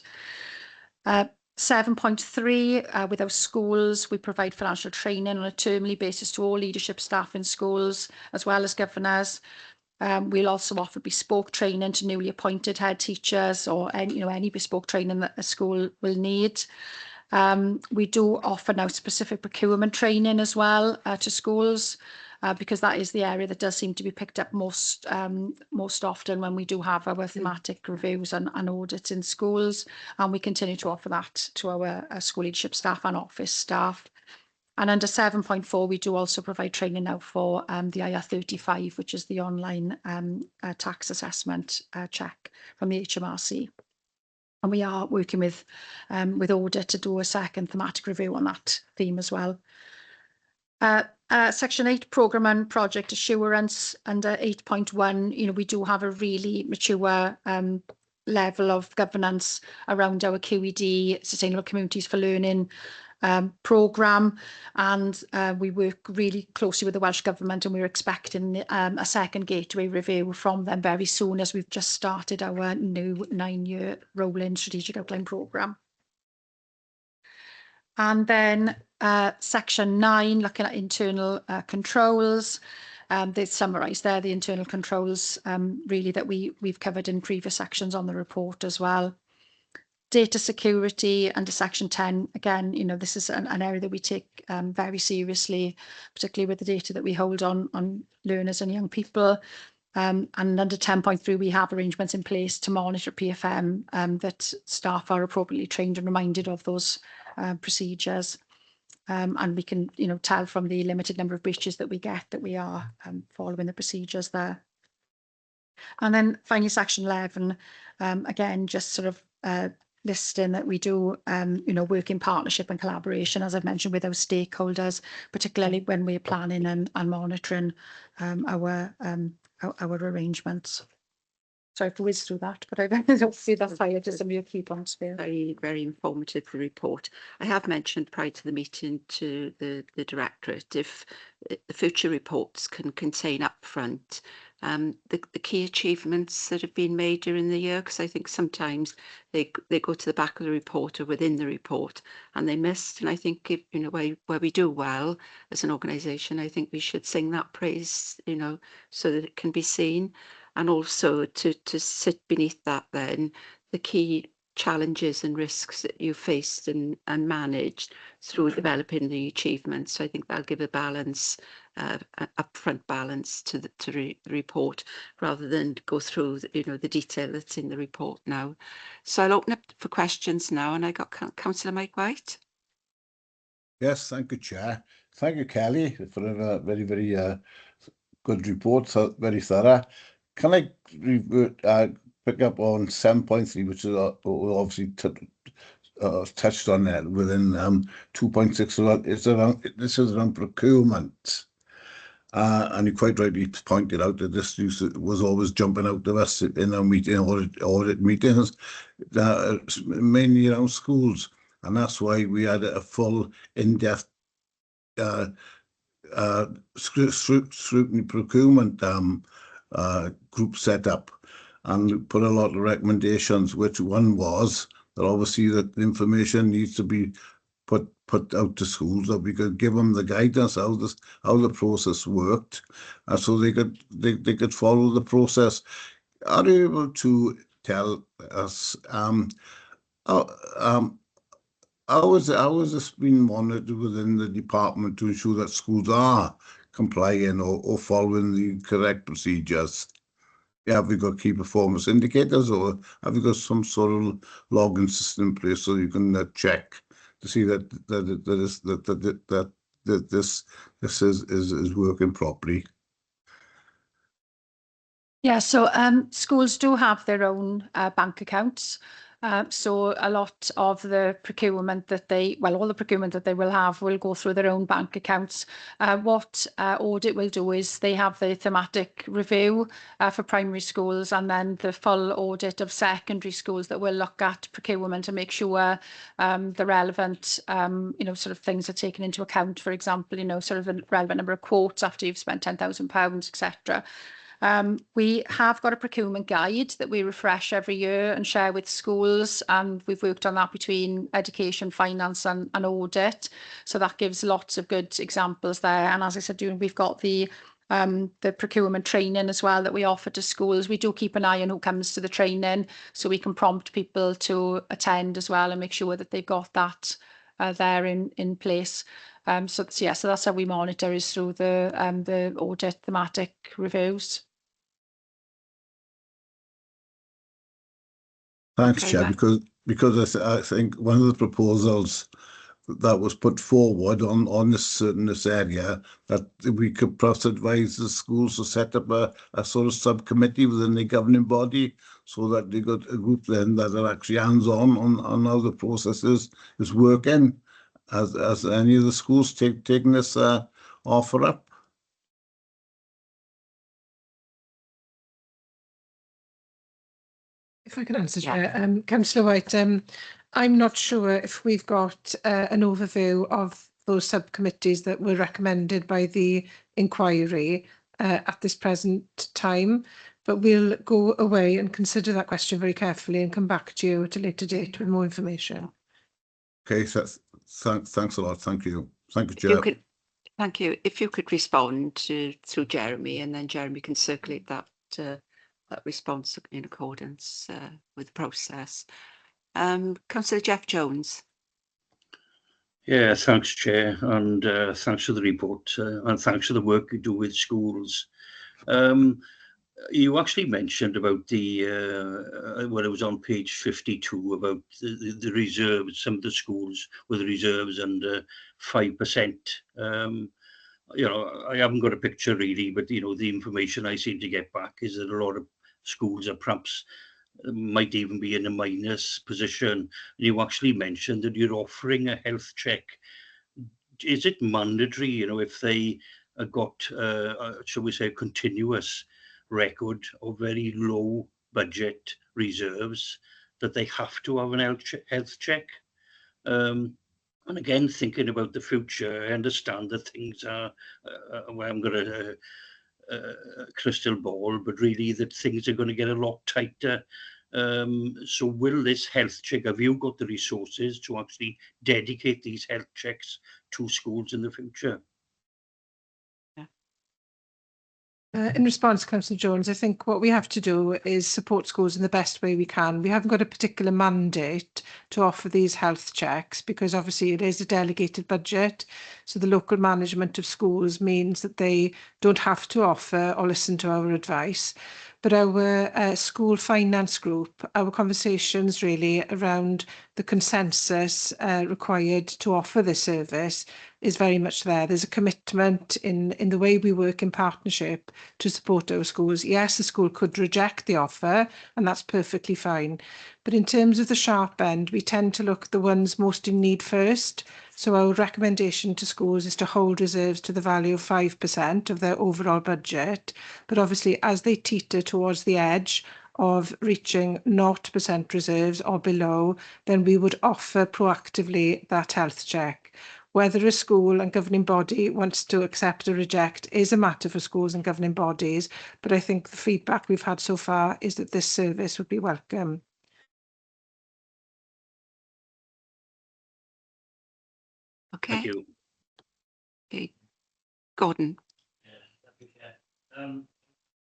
7.3, with our schools, we provide financial training on a termly basis to all leadership staff in schools, as well as governors. We'll also offer bespoke training to newly appointed head teachers, or any bespoke training that a school will need. We do offer now specific procurement training as well to schools, because that is the area that does seem to be picked up most often when we do have our thematic reviews and audits in schools, and we continue to offer that to our school leadership staff and office staff. And under 7.4, we do also provide training now for the IR35, which is the online tax assessment check from the HMRC. And we are working with Audit to do a second thematic review on that theme as well. Section 8, programme and project assurance. Under 8.1, we do have a really mature level of governance around our QED, Sustainable Communities for Learning programme, and we work really closely with the Welsh Government, and we're expecting a second gateway review from them very soon, as we've just started our new 9-year rolling strategic outline programme. And then section 9, looking at internal controls. They summarise there the internal controls really that we've covered in previous sections on the report as well. Data security under section 10, again, this is an area that we take very seriously, particularly with the data that we hold on learners and young people. And under 10.3, we have arrangements in place to monitor PFM, that staff are appropriately trained and reminded of those procedures. And we can, tell from the limited number of breaches that we get that we are following the procedures there. And then finally, section 11, again, just sort of listing that we do, work in partnership and collaboration, as I've mentioned, with our stakeholders, particularly when we're planning and monitoring our arrangements. Sorry to whiz through that, but I don't see that's why I just some of your key points there. Very, very informative, the report. I have mentioned prior to the meeting to the directorate, if the future reports can contain upfront the key achievements that have been made during the year, because I think sometimes they go to the back of the report or within the report and they missed. And I think if, where we do well as an organisation, I think we should sing that praise, so that it can be seen. And also to sit beneath that then, the key challenges and risks that you faced and managed through developing the achievements. So I think that'll give a balance, upfront balance to the report, rather than go through the detail that's in the report now. So I'll open up for questions now, and I got Councillor Mike White. Yes, thank you, Chair. Thank you, Kelly, for a very, very good report, so very thorough. Can I revert, pick up on 7.3, which is obviously touched on there within 2.6? This is around procurement. And you quite rightly pointed out that this was always jumping out of us in our audit meetings, mainly around schools. And that's why we had a full in-depth scrutiny procurement group set up, and put a lot of recommendations, which one was that obviously that the information needs to be put out to schools, that we could give them the guidance how the process worked, and so they could follow the process. Are you able to tell us how is this being monitored within the department to ensure that schools are complying or following the correct procedures? Yeah, have we got key performance indicators, or have you got some sort of logging system in place so you can check to see that this is working properly? Yeah, so schools do have their own bank accounts. So a lot of the procurement that all the procurement that they will have will go through their own bank accounts. What Audit will do is they have the thematic review for primary schools, and then the full audit of secondary schools that will look at procurement and make sure the relevant, sort of things are taken into account. For example, sort of the relevant number of quotes after you've spent £10,000, etc. We have got a procurement guide that we refresh every year and share with schools, and we've worked on that between education, finance and audit. So that gives lots of good examples there. And as I said, we've got the procurement training as well that we offer to schools. We do keep an eye on who comes to the training, so we can prompt people to attend as well and make sure that they've got that there in place. So that's how we monitor, is through the audit thematic reviews. Thanks, Okay, Chair, because I think one of the proposals that was put forward on this area, that we could perhaps advise the schools to set up a sort of subcommittee within the governing body, so that they got a group then that are actually hands-on how the process is working. As any of the schools taking this offer up? If I can answer, Yeah. Chair. Councillor White, I'm not sure if we've got an overview of those subcommittees that were recommended by the inquiry at this present time, but we'll go away and consider that question very carefully and come back to you at a later date with more information. Okay, so thanks a lot. Thank you. Thank you, Chair. Thank you. If you could respond through Jeremy, and then Jeremy can circulate that response in accordance with the process. Councillor Jeff Jones. Yeah, thanks, Chair, and thanks for the report, and thanks for the work you do with schools. You actually mentioned about the when it was on page 52 about the reserves, some of the schools with reserves under 5%. I haven't got a picture really, but the information I seem to get back is that a lot of schools are perhaps might even be in a minus position. You actually mentioned that you're offering a health check. Is it mandatory, if they got, shall we say, a continuous record of very low budget reserves, that they have to have an health check? And again, thinking about the future, I understand that things are, well, I'm going to crystal ball, but really that things are going to get a lot tighter. So will this health check, have you got the resources to actually dedicate these health checks to schools in the future? In response to Councillor Jones, I think what we have to do is support schools in the best way we can. We haven't got a particular mandate to offer these health checks because obviously it is a delegated budget. So the local management of schools means that they don't have to offer or listen to our advice. But our school finance group, our conversations really around the consensus required to offer this service is very much there. There's a commitment in the way we work in partnership to support our schools. Yes, the school could reject the offer, and that's perfectly fine. But in terms of the sharp end, we tend to look at the ones most in need first. So our recommendation to schools is to hold reserves to the value of 5% of their overall budget. But obviously, as they teeter towards the edge of reaching 0% reserves or below, then we would offer proactively that health check. Whether a school and governing body wants to accept or reject is a matter for schools and governing bodies, but I think the feedback we've had so far is that this service would be welcome. Okay. Thank you. Okay. Gordon.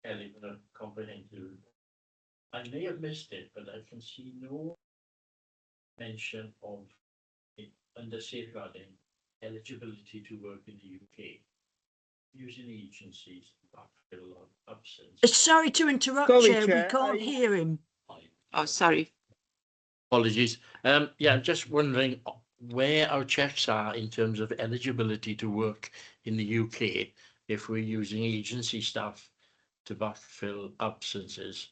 Kelly, for the comprehensive. I may have missed it, but I can see no mention of it under safeguarding eligibility to work in the UK using agencies to backfill on absence. Sorry to interrupt, Sorry, Chair. Chair, We can't hear him. Oh, sorry. Apologies. Yeah, I'm just wondering where our checks are in terms of eligibility to work in the UK if we're using agency staff to backfill absences.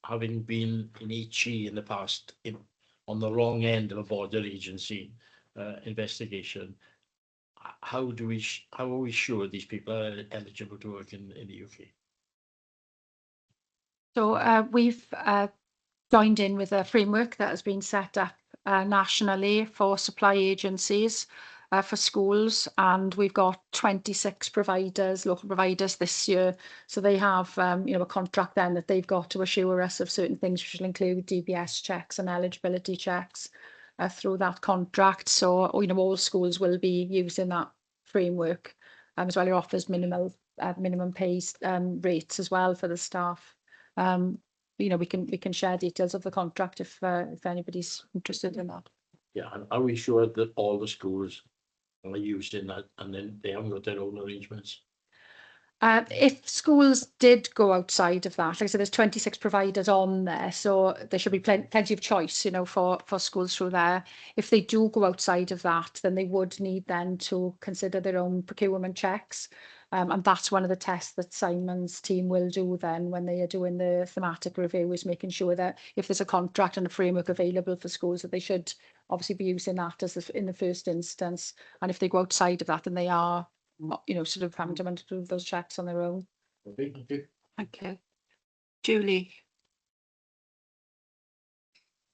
Having been in HE in the past on the wrong end of a border agency investigation, how are we sure these people are eligible to work in the UK? So we've joined in with a framework that has been set up nationally for supply agencies for schools, and we've got 26 providers, local providers this year. So they have, a contract then that they've got to assure us of certain things, which will include DBS checks and eligibility checks through that contract. So, all schools will be using that framework, as well. It offers minimum pay rates as well for the staff. We can share details of the contract if anybody's interested in that. Yeah, and are we sure that all the schools are using that and then they haven't got their own arrangements? If schools did go outside of that, like I said, there's 26 providers on there, so there should be plenty of choice, for schools through there. If they do go outside of that, then they would need then to consider their own procurement checks. And that's one of the tests that Simon's team will do then when they are doing the thematic review, is making sure that if there's a contract and a framework available for schools, that they should obviously be using that as in the first instance. And if they go outside of that, then they are, sort of having to do those checks on their own. Okay. Julie.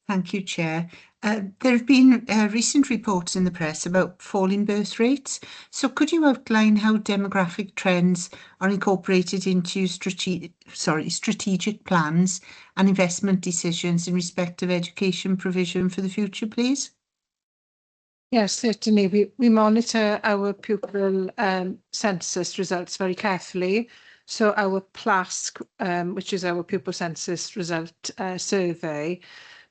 Thank you, Chair. There have been recent reports in the press about falling birth rates. So could you outline how demographic trends are incorporated into strategic plans and investment decisions in respect of education provision for the future, please? Yes, certainly. We monitor our pupil census results very carefully. So our PLASC, which is our pupil census result survey,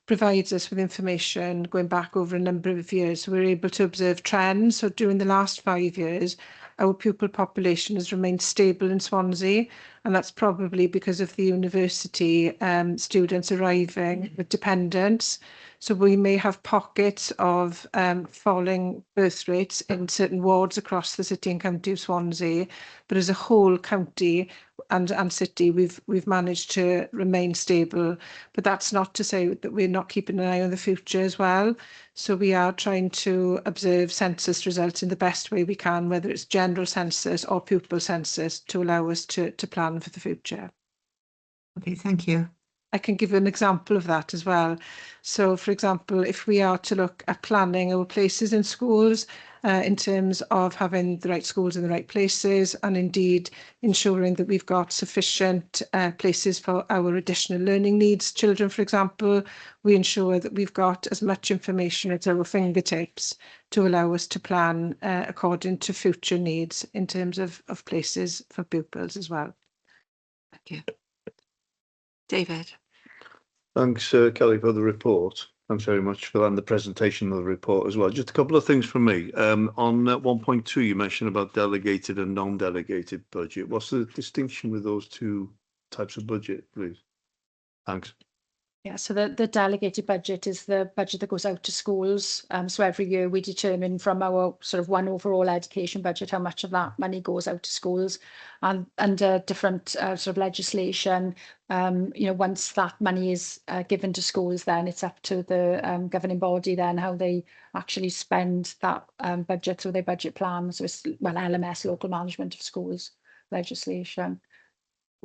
provides us with information going back over a number of years. So we're able to observe trends. So during the last 5 years, our pupil population has remained stable in Swansea, and that's probably because of the university students arriving with dependents. So we may have pockets of falling birth rates in certain wards across the city and county of Swansea, but as a whole county and city, we've managed to remain stable. But that's not to say that we're not keeping an eye on the future as well. So we are trying to observe census results in the best way we can, whether it's general census or pupil census, to allow us to plan for the future. Okay, thank you. I can give an example of that as well. So, for example, if we are to look at planning our places in schools, in terms of having the right schools in the right places, and indeed ensuring that we've got sufficient places for our additional learning needs children, for example, we ensure that we've got as much information at our fingertips to allow us to plan according to future needs in terms of places for pupils as well. Thank you. David. Thanks, Kelly, for the report. Thanks very much for that and the presentation of the report as well. Just a couple of things from me. On 1.2, you mentioned about delegated and non-delegated budget. What's the distinction with those two types of budget, please? Thanks. Yeah, so the delegated budget is the budget that goes out to schools. So every year we determine from our sort of one overall education budget how much of that money goes out to schools, and under different sort of legislation, you know, once that money is given to schools, then it's up to the governing body then how they actually spend that budget through their budget plan. So it's, well, LMS, local management of schools legislation.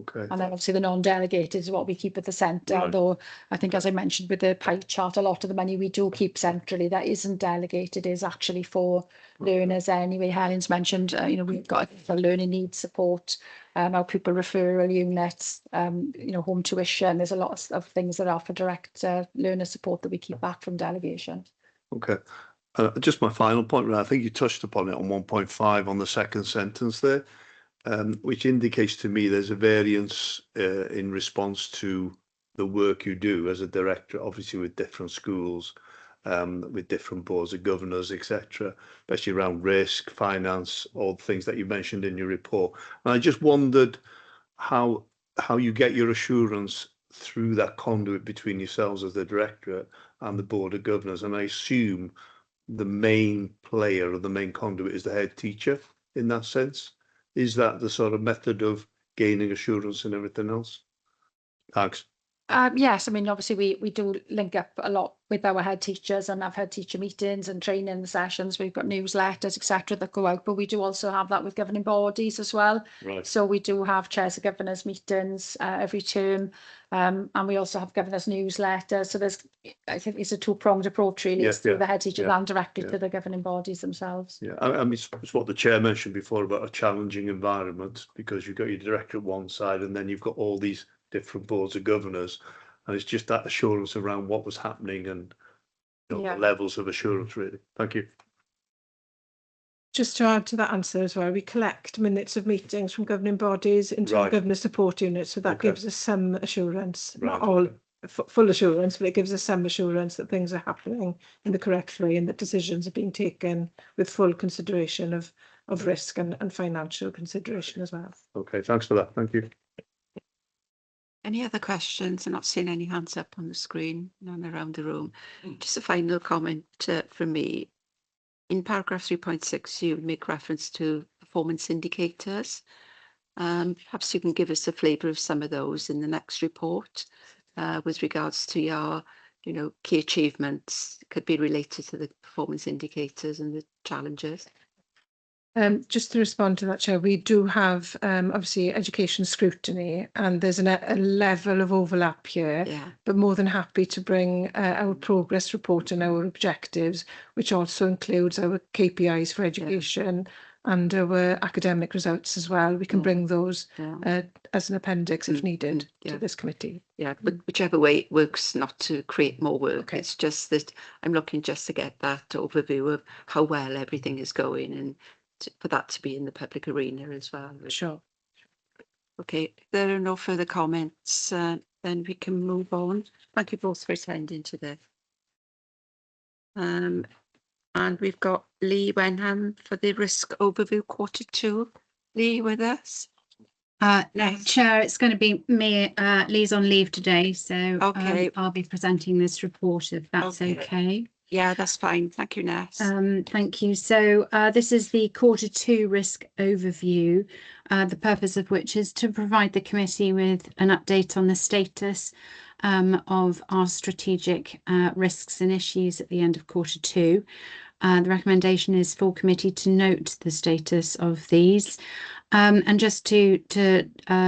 Okay. And then obviously the non-delegated is what we keep at the centre, Right. although I think, as I mentioned with the pie chart, a lot of the money we do keep centrally that isn't delegated is actually for learners anyway. Helen's mentioned, you know, we've got for learning needs support, our pupil referral units, you know, home tuition. There's a lot of things that are for direct learner support that we keep back from delegation. Okay. Just my final point, I think you touched upon it on 1.5 on the second sentence there. Which indicates to me there's a variance in response to the work you do as a director, obviously with different schools, with different boards of governors, etc., especially around risk, finance, all the things that you mentioned in your report. And I just wondered how you get your assurance through that conduit between yourselves as the directorate and the board of governors. And I assume the main player or the main conduit is the head teacher in that sense. Is that the sort of method of gaining assurance and everything else? Thanks. Yes, I mean, obviously we do link up a lot with our head teachers, and I've had teacher meetings and training sessions. We've got newsletters, etc., that go out, but we do also have that with governing bodies as well. Right. So we do have chairs of governors meetings every term, and we also have governors newsletters. So there's, I think it's a two-pronged approach really. Yes, It's through yeah, the head teachers yeah, and directly yeah. to the governing bodies themselves. Yeah, I mean, it's what the chair mentioned before about a challenging environment, because you've got your director at one side and then you've got all these different boards of governors, and it's just that assurance around what was happening and, you know, Yeah. the levels of assurance, really. Thank you. Just to add to that answer as well, we collect minutes of meetings from governing bodies into Right. the governor support unit, so that Okay. gives us some assurance, not Right, all okay. full assurance, but it gives us some assurance that things are happening in the correct way and that decisions are being taken with full consideration of risk and financial consideration as well. Okay, thanks for that. Thank you. Any other questions? I'm not seeing any hands up on the screen, none around the room. Just a final comment from me. In paragraph 3.6, you make reference to performance indicators. Perhaps you can give us a flavour of some of those in the next report with regards to your, you know, key achievements. It could be related to the performance indicators and the challenges. Just to respond to that, Chair, we do have obviously education scrutiny, and there's a level of overlap here, Yeah. but more than happy to bring our progress report and our objectives, which also includes our KPIs for education and our academic results as well. We can bring those as an appendix if needed to this committee. Yeah, but whichever way it works, not to create more work. Okay. It's just that I'm looking just to get that overview of how well everything is going, and for that to be in the public arena as well. Sure. Okay, if there are no further comments, then we can move on. Thank you both for attending today. And we've got Lee Wenham for the risk overview Q2. Lee with us? No, Chair, it's going to be me. Lee's on leave today, so Okay. I'll be presenting this report if that's okay. Yeah, that's fine. Thank you, Ness. Thank you. So this is the Q2 risk overview, the purpose of which is to provide the committee with an update on the status of our strategic risks and issues at the end of Q2. The recommendation is for committee to note the status of these And just to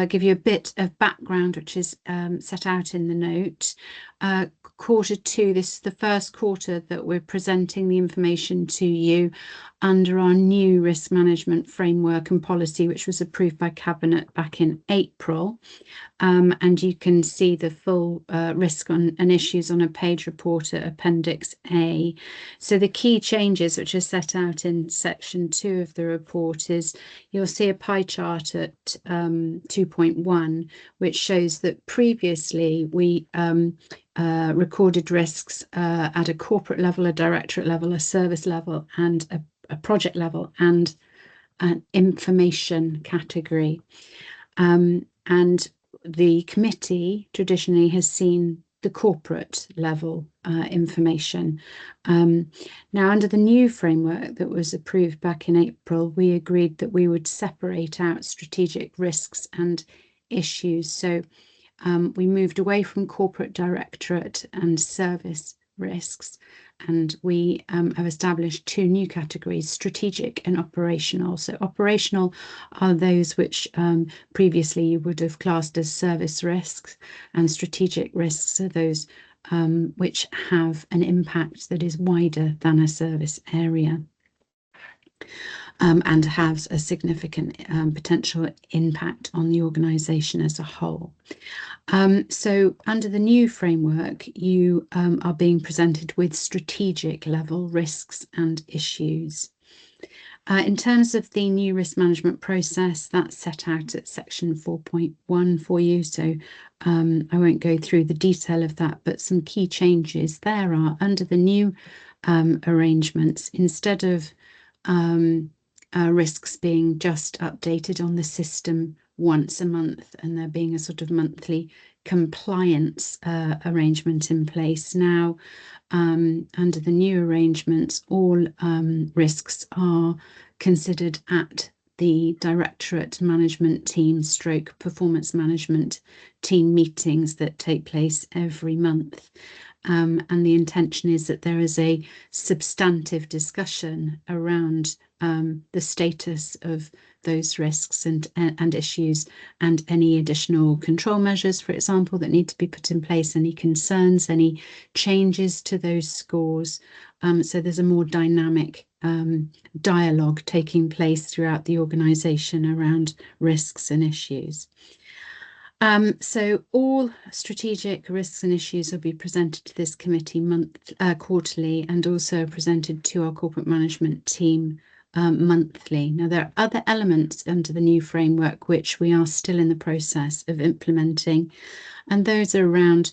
give you a bit of background, which is set out in the note, Q2, this is the first quarter that we're presenting the information to you under our new risk management framework and policy, which was approved by Cabinet back in April. And you can see the full risk and issues on a page report at Appendix A. So the key changes which are set out in section 2 of the report is you'll see a pie chart at 2.1, which shows that previously we recorded risks at a corporate level, a directorate level, a service level, and a project level, and an information category. And the committee traditionally has seen the corporate level information. Now, under the new framework that was approved back in April, we agreed that we would separate out strategic risks and issues. So we moved away from corporate directorate and service risks, and we have established 2 new categories, strategic and operational. So operational are those which previously you would have classed as service risks, and strategic risks are those which have an impact that is wider than a service area. And has a significant potential impact on the organisation as a whole. So under the new framework, you are being presented with strategic level risks and issues. In terms of the new risk management process, that's set out at section 4.1 for you. So I won't go through the detail of that, but some key changes there are under the new arrangements, instead of risks being just updated on the system once a month and there being a sort of monthly compliance arrangement in place. Now, under the new arrangements, all risks are considered at the directorate management team stroke performance management team meetings that take place every month. And the intention is that there is a substantive discussion around the status of those risks and issues, and any additional control measures, for example, that need to be put in place, any concerns, any changes to those scores. So there's a more dynamic dialogue taking place throughout the organisation around risks and issues. So all strategic risks and issues will be presented to this committee quarterly, and also presented to our corporate management team monthly. Now, there are other elements under the new framework which we are still in the process of implementing, and those are around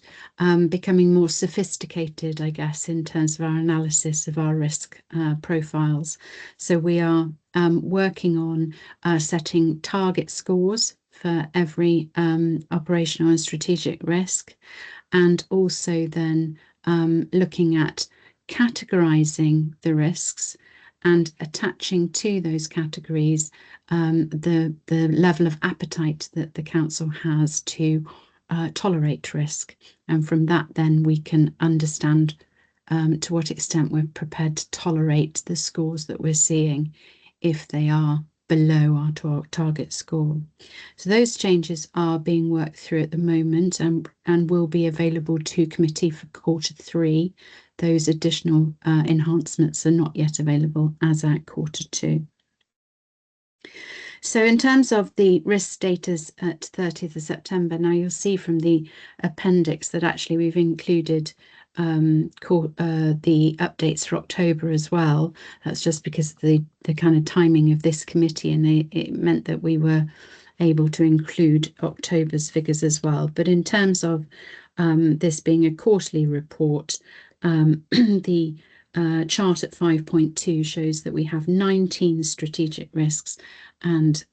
becoming more sophisticated, I guess, in terms of our analysis of our risk profiles. So we are working on setting target scores for every operational and strategic risk, and also then looking at categorising the risks and attaching to those categories the level of appetite that the council has to tolerate risk. And from that, then we can understand to what extent we're prepared to tolerate the scores that we're seeing if they are below our target score. So those changes are being worked through at the moment, and will be available to committee for Q3. Those additional enhancements are not yet available as at Q2. So in terms of the risk status at 30th of September, now you'll see from the appendix that actually we've included the updates for October as well. That's just because of the kind of timing of this committee, and it meant that we were able to include October's figures as well. But in terms of this being a quarterly report, the chart at 5.2 shows that we have 19 strategic risks and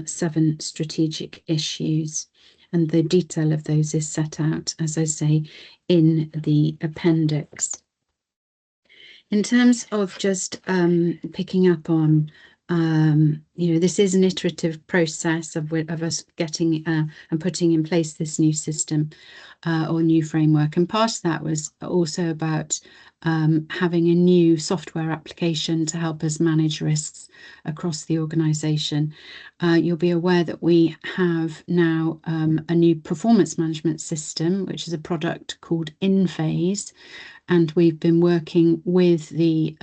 7 strategic issues. And the detail of those is set out, as I say, in the appendix. In terms of just picking up on this is an iterative process of us getting and putting in place this new system or new framework. And part of that was also about having a new software application to help us manage risks across the organisation. You'll be aware that we have now a new performance management system, which is a product called InPhase, and we've been working with the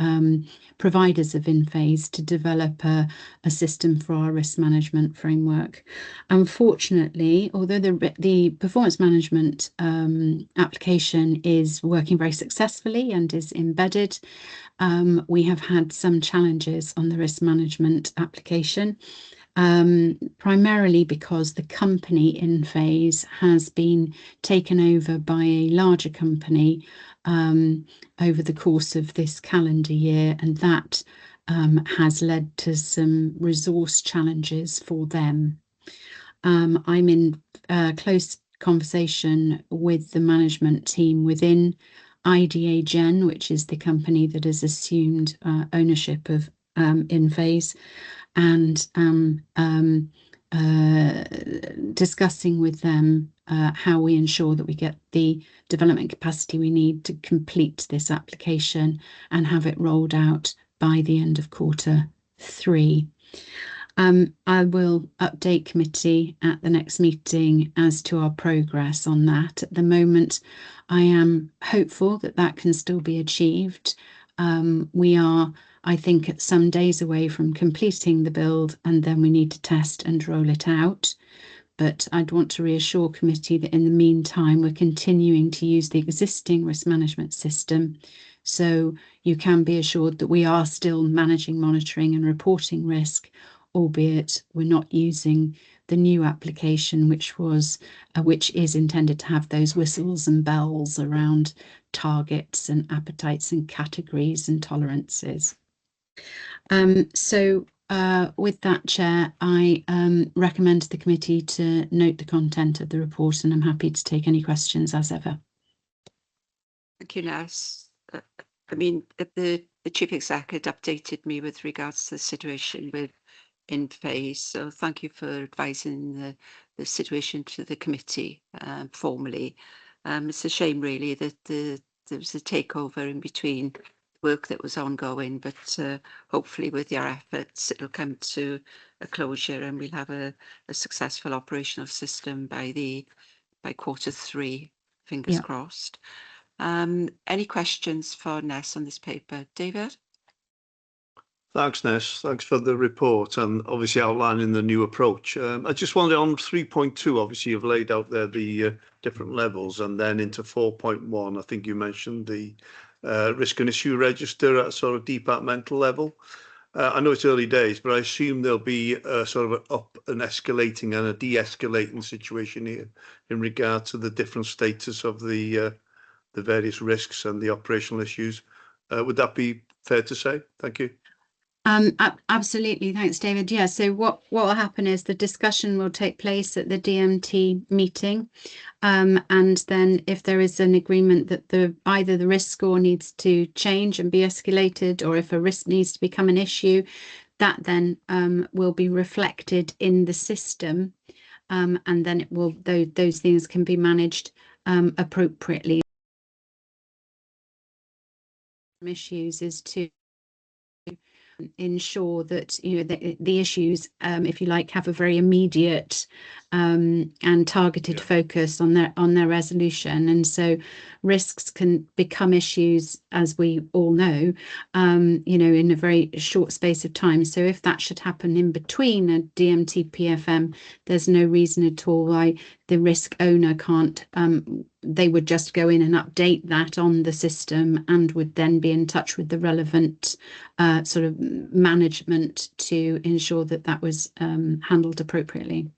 providers of InPhase to develop a system for our risk management framework. Unfortunately, although the performance management application is working very successfully and is embedded, we have had some challenges on the risk management application. Primarily because the company InPhase has been taken over by a larger company over the course of this calendar year, and that has led to some resource challenges for them. I'm in close conversation with the management team within IDA Gen, which is the company that has assumed ownership of InPhase, and discussing with them how we ensure that we get the development capacity we need to complete this application and have it rolled out by the end of Q3. I will update committee at the next meeting as to our progress on that. At the moment, I am hopeful that that can still be achieved. We are, I think, at some days away from completing the build, and then we need to test and roll it out. But I'd want to reassure committee that in the meantime, we're continuing to use the existing risk management system. So you can be assured that we are still managing, monitoring and reporting risk, albeit we're not using the new application, which is intended to have those whistles and bells around targets and appetites and categories and tolerances. With that, Chair, I recommend the committee to note the content of the report, and I'm happy to take any questions as ever. Thank you, Nes. I mean, the Chief Exec had updated me with regards to the situation with InPhase, so thank you for advising the situation to the committee formally. It's a shame, really, that there was a takeover in between work that was ongoing, but hopefully with your efforts it'll come to a closure and we'll have a successful operational system by Q3, fingers crossed. Any questions for Nes on this paper? David? Thanks, Nes. Thanks for the report and obviously outlining the new approach. I just wondered on 3.2, obviously you've laid out there the different levels, and then into 4.1, I think you mentioned the risk and issue register at a sort of departmental level. I know it's early days, but I assume there'll be a sort of an up and escalating and a de-escalating situation here in regard to the different status of the various risks and the operational issues. Would that be fair to say? Thank you. Absolutely. Thanks, David. Yeah, so what will happen is the discussion will take place at the DMT meeting. And then if there is an agreement that either the risk score needs to change and be escalated, or if a risk needs to become an issue, that then will be reflected in the system. And then those things can be managed appropriately. Issues is to ensure that the issues, if you like, have a very immediate and targeted focus on their resolution, and so risks can become issues, as we all know, in a very short space of time. So if that should happen in between a DMT PFM, there's no reason at all why the risk owner can't. They would just go in and update that on the system and would then be in touch with the relevant sort of management to ensure that that was handled appropriately.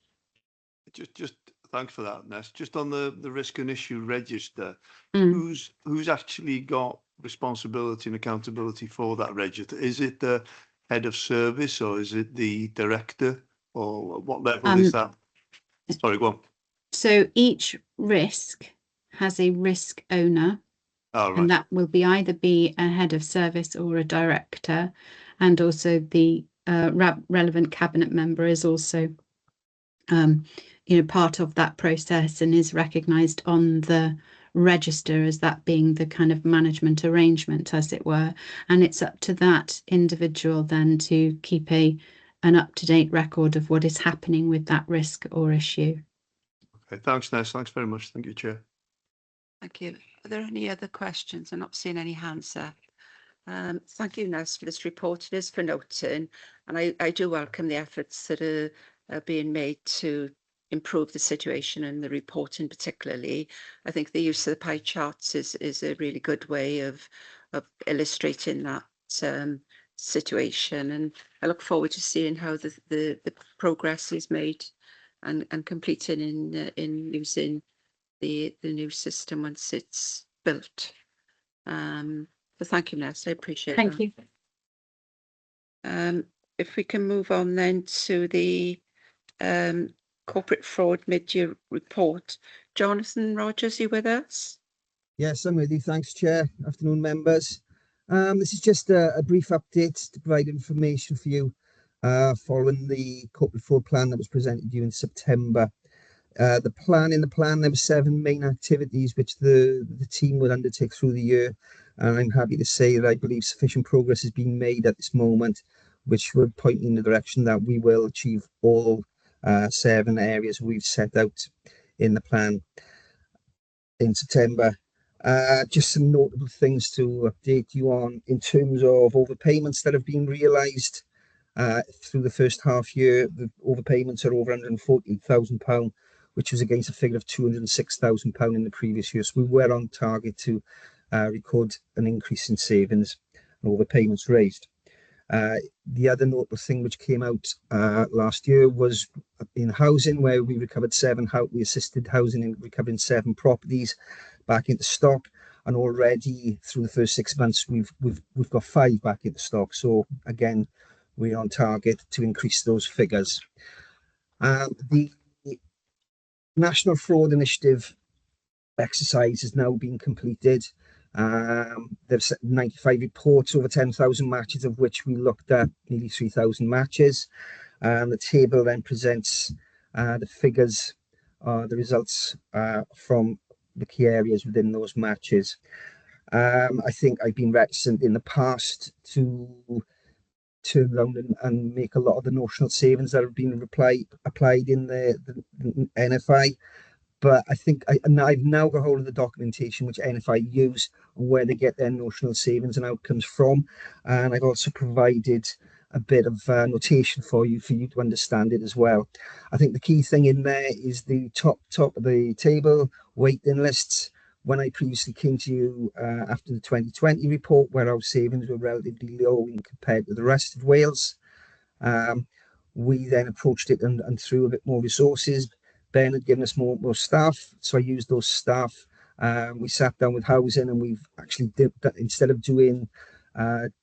Just thanks for that, Nes. Just on the risk and issue register, who's actually got responsibility and accountability for that register? Is it the head of service, or is it the director, or what level is that? Sorry, go on. So each risk has a risk owner, right. And that will either be a head of service or a director, and also the relevant cabinet member is also part of that process and is recognised on the register as that being the kind of management arrangement, as it were. And it's up to that individual then to keep an up-to-date record of what is happening with that risk or issue. Okay, thanks, Ness. Thanks very much. Thank you, Chair. Thank you. Are there any other questions? I'm not seeing any hands up. Thank you, Ness, for this report. It is for noting, and I do welcome the efforts that are being made to improve the situation and the reporting particularly. I think the use of the pie charts is a really good way of illustrating that situation, and I look forward to seeing how the progress is made and completing in using the new system once it's built. But thank you, Ness. I appreciate Thank that. you. If we can move on then to the corporate fraud mid-year report. Jonathan Rogers, you with us? Yes, I'm with you. Thanks, Chair. Afternoon, members. This is just a brief update to provide information for you following the corporate fraud plan that was presented to you in September. In the plan, there were 7 main activities which the team would undertake through the year. And I'm happy to say that I believe sufficient progress has been made at this moment, which would point in the direction that we will achieve all 7 areas we've set out in the plan in September. Just some notable things to update you on in terms of overpayments that have been realised through the first half year. The overpayments are over £114,000, which was against a figure of £206,000 in the previous year. So we were on target to record an increase in savings and overpayments raised. The other notable thing which came out last year was in housing, where we recovered 7. We assisted housing in recovering 7 properties back into stock, and already through the first 6 months we've got 5 back into stock. So again, we're on target to increase those figures. The National Fraud Initiative exercise has now been completed. There's 95 reports, over 10,000 matches, of which we looked at nearly 3,000 matches. The table then presents the figures, the results from the key areas within those matches. I think I've been reticent in the past to turn around and make a lot of the notional savings that have been applied in the NFI. But I think I've now got hold of the documentation which NFI use and where they get their notional savings and outcomes from. And I've also provided a bit of notation for you to understand it as well. I think the key thing in there is the top of the table, waiting lists. When I previously came to you after the 2020 report, where our savings were relatively low compared to the rest of Wales, we then approached it and threw a bit more resources. Ben had given us more staff, so I used those staff. We sat down with housing, and we've actually did that. Instead of doing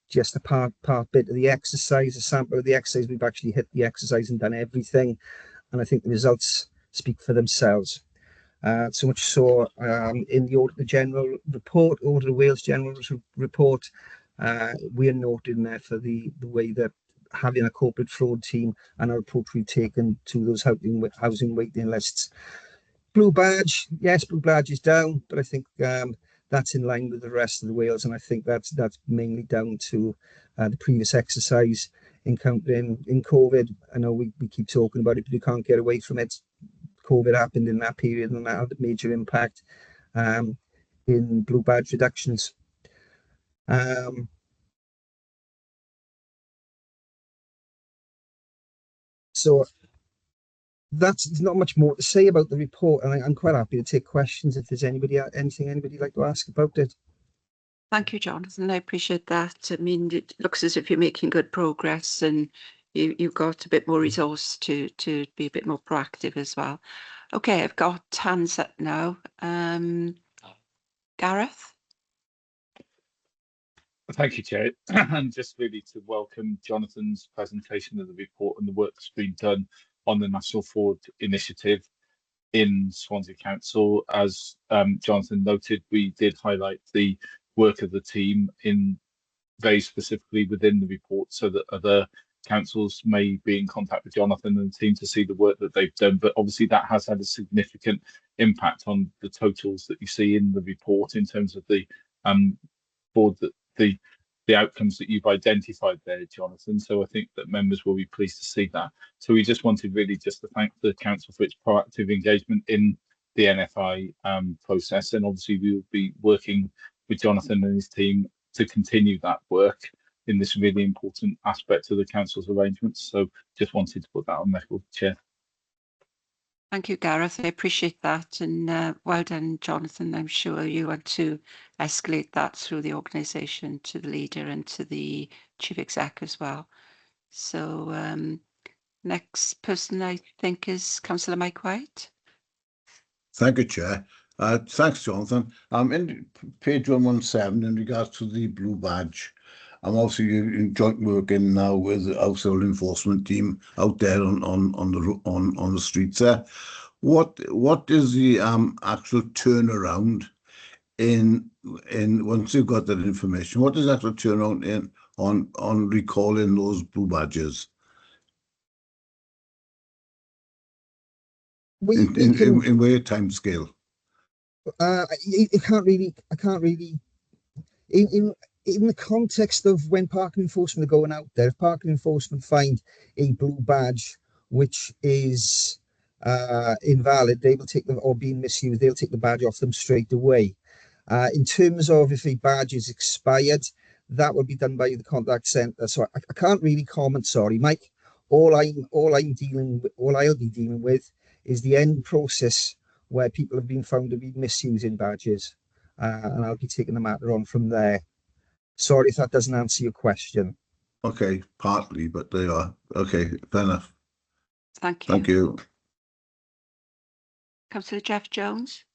just a part bit of the exercise, a sample of the exercise, we've actually hit the exercise and done everything, and I think the results speak for themselves. So much so in the Audit General report, Audit of Wales General report, we are noted in there for the way that having a corporate fraud team and our approach we've taken to those housing waiting lists. Blue badge, yes, blue badge is down, but I think that's in line with the rest of the Wales, and I think that's mainly down to the previous exercise encountering in COVID. I know we keep talking about it, but you can't get away from it. COVID happened in that period, and that had a major impact in blue badge reductions. So there's not much more to say about the report, and I'm quite happy to take questions if there's anything anybody'd like to ask about it. Thank you, Jonathan. I appreciate that. I mean, it looks as if you're making good progress, and you've got a bit more resource to be a bit more proactive as well. Okay, I've got hands up now. Gareth? Thank you, Chair. And just really to welcome Jonathan's presentation of the report and the work that's been done on the National Fraud Initiative in Swansea Council. As Jonathan noted, we did highlight the work of the team in very specifically within the report so that other councils may be in contact with Jonathan and the team to see the work that they've done, but obviously that has had a significant impact on the totals that you see in the report in terms of the board that the outcomes that you've identified there, Jonathan. So I think that members will be pleased to see that. So we just wanted really just to thank the council for its proactive engagement in the NFI process, and obviously we will be working with Jonathan and his team to continue that work in this really important aspect of the council's arrangements. So just wanted to put that on record, Chair. Thank you, Gareth. I appreciate that, and well done, Jonathan. I'm sure you want to escalate that through the organisation to the leader and to the chief exec as well. So next person I think is Councillor Mike White. Thank you, Chair. Thanks, Jonathan. In page 117, in regards to the blue badge, I'm obviously in joint working now with the household enforcement team out there on the streets there. What is the actual turnaround in once you've got that information? What is the actual turnaround in on recalling those blue badges? In where time scale? I can't really. In the context of when parking enforcement are going out there, if parking enforcement find a blue badge which is invalid, they will take them, or being misused, they'll take the badge off them straight away. In terms of if a badge is expired, that will be done by the contact centre. So I can't really comment. Sorry, Mike. All I'll be dealing with is the end process where people have been found to be misusing badges, and I'll be taking the matter on from there. Sorry if that doesn't answer your question. Okay, partly, but they are. Okay, fair enough. Thank you. Thank you. Councillor Jeff Jones.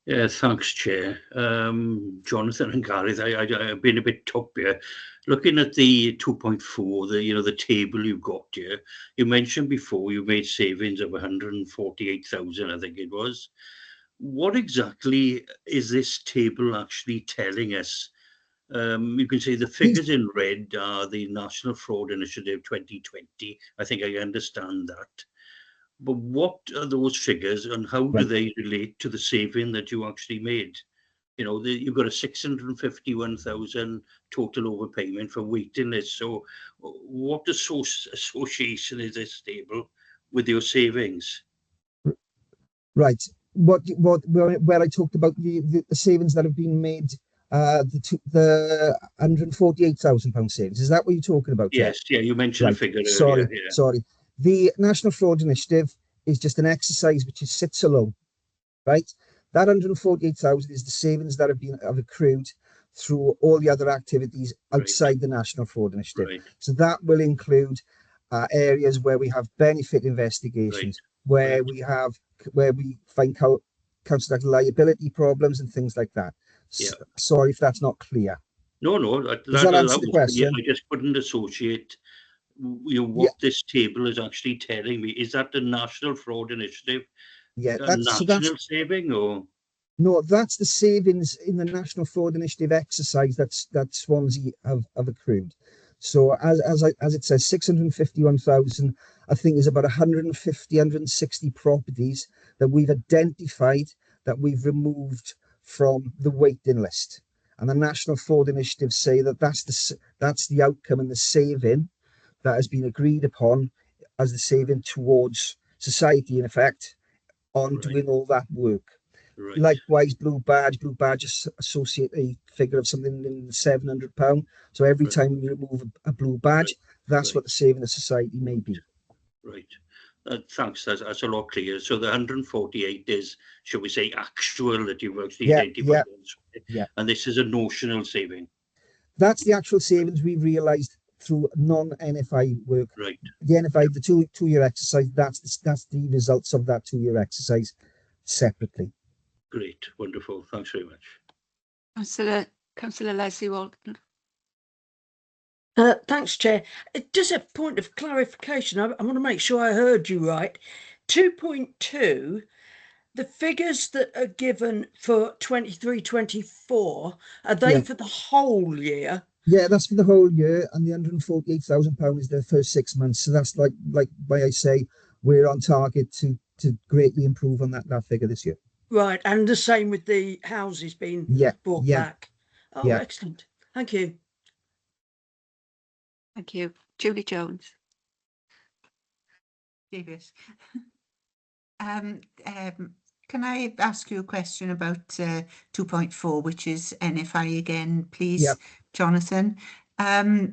Yeah, thanks, Chair. Jonathan and Gareth, I've been a bit top here. Looking at the 2.4, the table you've got here, you mentioned before you made savings of 148,000, I think it was. What exactly is this table actually telling us? You can see the figures in red are the National Fraud Initiative 2020. I think I understand that. But what are those figures and how do they relate to the saving that you actually made? You know, you've got a 651,000 total overpayment for waiting lists. So what association is this table with your savings? Right. Where I talked about the savings that have been made, the £148,000 savings. Is that what you're talking about, Jeff? Yes, yeah, you mentioned a figure earlier. Yeah. Sorry. The National Fraud Initiative is just an exercise which sits alone, right? That 148,000 is the savings that have accrued through all the other activities outside the National Fraud Initiative. Right. So that will include areas where we have benefit investigations, where we find council liability problems and things like that. Yeah. Sorry if that's not clear. No, Does that answer the question? I just couldn't associate what this table is actually telling me. Is that the National Fraud Initiative? Yeah, a national saving or? No, that's the savings in the National Fraud Initiative exercise that Swansea have accrued. So as it says, 651,000, I think is about 160 properties that we've identified that we've removed from the waiting list. And the National Fraud Initiative say that that's the outcome and the saving that has been agreed upon as the saving towards society, in effect, on doing all that work. Right. Likewise, Blue Badge associate a figure of something in £700. So every time we remove a blue badge, that's what the saving of society may be. Right. Thanks. That's a lot clearer. So the 148 is, shall we say, actual that you've actually identified. Yeah. And this is a notional saving. That's the actual savings we've realised through non-NFI work. Right. The NFI, the two-year exercise, that's the results of that 2-year exercise separately. Great. Wonderful. Thanks very much. Councillor Leslie Walton. Thanks, Chair. Just a point of clarification. I want to make sure I heard you right. 2.2 the figures that are given for 23-24, are they Yeah. for the whole year? Yeah, that's for the whole year, and the £148,000 is the first 6 months. So that's like why I say we're on target to greatly improve on that figure this year. Right, and the same with the houses being Yeah, brought yeah, back. Oh, yeah. excellent. Thank you. Thank you. Julie Jones. David. Can I ask you a question about 2.4, which is NFI again, please, Yep. Jonathan? I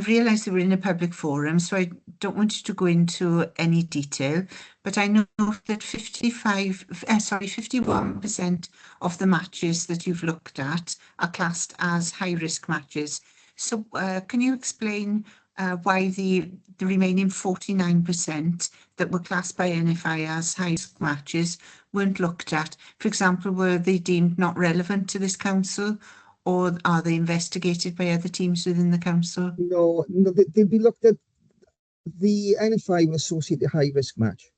realise that we're in a public forum, so I don't want you to go into any detail, but I know that 51% of the matches that you've looked at are classed as high-risk matches. So can you explain why the remaining 49% that were classed by NFI as high-risk matches weren't looked at? For example, were they deemed not relevant to this council, or are they investigated by other teams within the council? No, they'd be looked at. The NFI will associate a high risk match,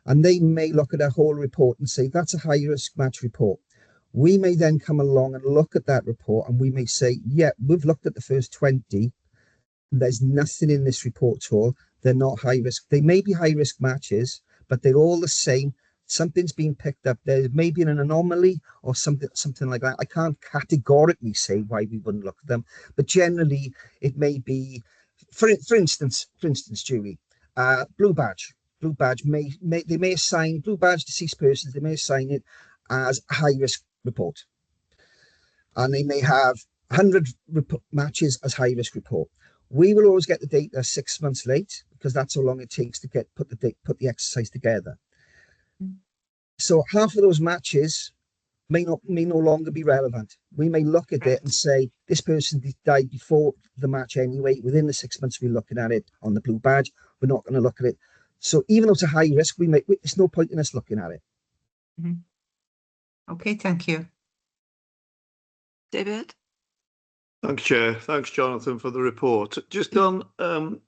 and they may look at a whole report and say that's a high risk match report. We may then come along and look at that report, and we may say, yeah, we've looked at the first 20. There's nothing in this report at all. They're not high risk. They may be high risk matches, but they're all the same. Something's been picked up. There may be an anomaly or something like that. I can't categorically say why we wouldn't look at them, but generally it may be, for instance, Julie, blue badge. Blue badge they may assign blue badge deceased persons. They may assign it as a high risk report, and they may have 100 matches as high risk report. We will always get the data 6 months late because that's how long it takes to put the exercise together. So half of those matches may no longer be relevant. We may look at it and say this person died before the match anyway. Within the 6 months we're looking at it on the blue badge. We're not going to look at it. So even though it's a high risk, it's no point in us looking at it. Okay, thank you. David? Thanks, Chair. Thanks, Jonathan, for the report. Just on 2.8,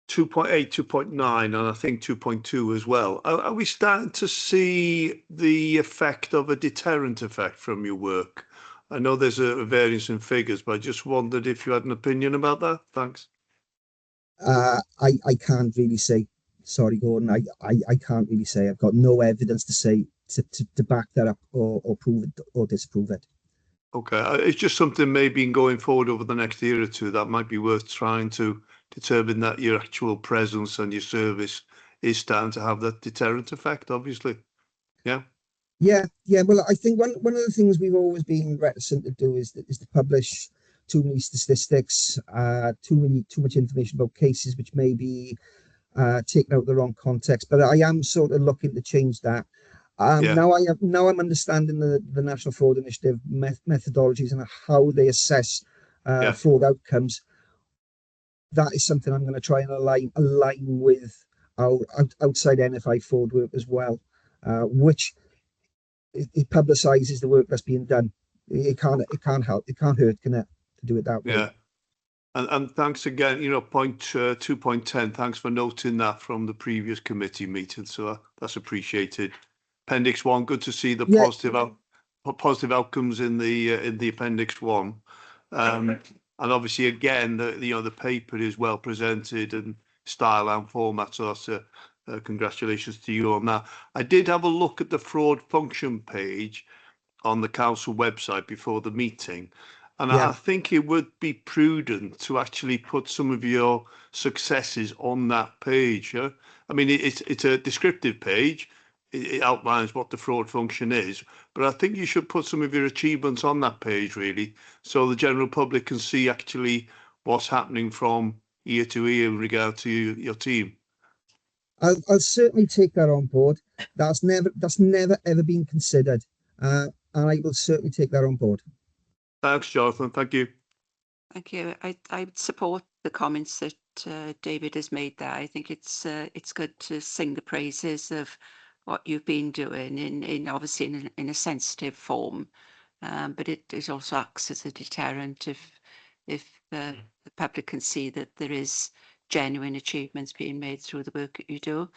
2.9, and I think 2.2 as well. Are we starting to see the effect of a deterrent effect from your work? I know there's a variance in figures, but I just wondered if you had an opinion about that. Thanks. I can't really say. Sorry, Gordon. I can't really say. I've got no evidence to say to back that up or prove it or disprove it. Okay, it's just something maybe going forward over the next year or two that might be worth trying to determine that your actual presence and your service is starting to have that deterrent effect, obviously. Yeah. Yeah. Well, I think one of the things we've always been reticent to do is to publish too many statistics, too much information about cases which may be taken out of the wrong context. But I am sort of looking to change that. Now I'm understanding the National Fraud Initiative methodologies and how they assess fraud outcomes. That is something I'm going to try and align with our outside NFI fraud work as well, which it publicises the work that's being done. It can't hurt, can it, to do it that way? Yeah. And thanks again, point 2.10, thanks for noting that from the previous committee meeting. So that's appreciated. Appendix 1, good to see the positive outcomes in the Appendix 1. And obviously, again, the paper is well presented and style and format. So that's congratulations to you on that. I did have a look at the fraud function page on the council website before the meeting. And I think it would be prudent to actually put some of your successes on that page. Yeah? I mean, it's a descriptive page. It outlines what the fraud function is, but I think you should put some of your achievements on that page, really, so the general public can see actually what's happening from year to year in regard to your team. I'll certainly take that on board. That's never ever been considered, and I will certainly take that on board. Thanks, Jonathan. Thank you. Thank you. I support the comments that David has made there. I think it's good to sing the praises of what you've been doing in obviously in a sensitive form, but it also acts as a deterrent if the public can see that there is genuine achievements being made through the work that you do.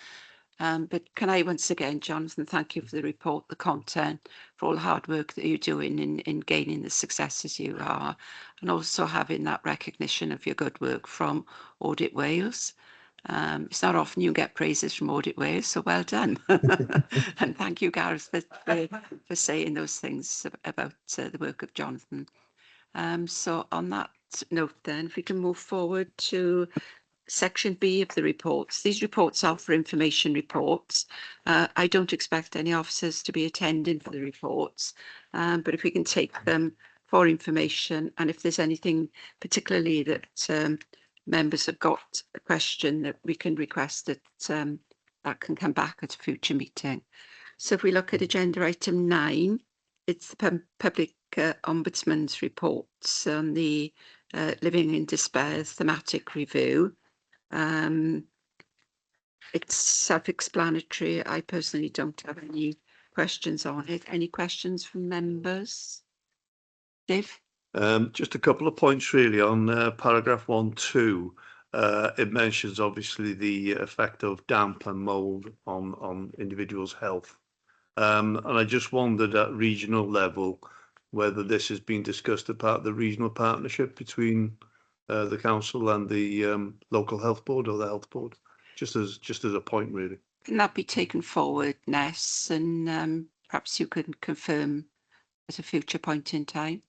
But can I once again, Jonathan, thank you for the report, the content, for all the hard work that you're doing in gaining the successes you are, and also having that recognition of your good work from Audit Wales. It's not often you get praises from Audit Wales, so well done. And thank you, Gareth, for saying those things about the work of Jonathan. So on that note then, if we can move forward to Section B of the reports. These reports are for information reports. I don't expect any officers to be attending for the reports, but if we can take them for information, and if there's anything particularly that members have got a question, that we can request that that can come back at a future meeting. So if we look at agenda item 9, it's the public ombudsman's reports on the Living in Despair thematic review. It's self-explanatory. I personally don't have any questions on it. Any questions from members? Dave? Just a couple of points really on paragraph 1.2. It mentions obviously the effect of damp and mould on individuals' health. And I just wondered at regional level whether this has been discussed as part of the regional partnership between the council and the local health board or the health board, just as a point really. Can that be taken forward, Ness, and perhaps you can confirm at a future point in time?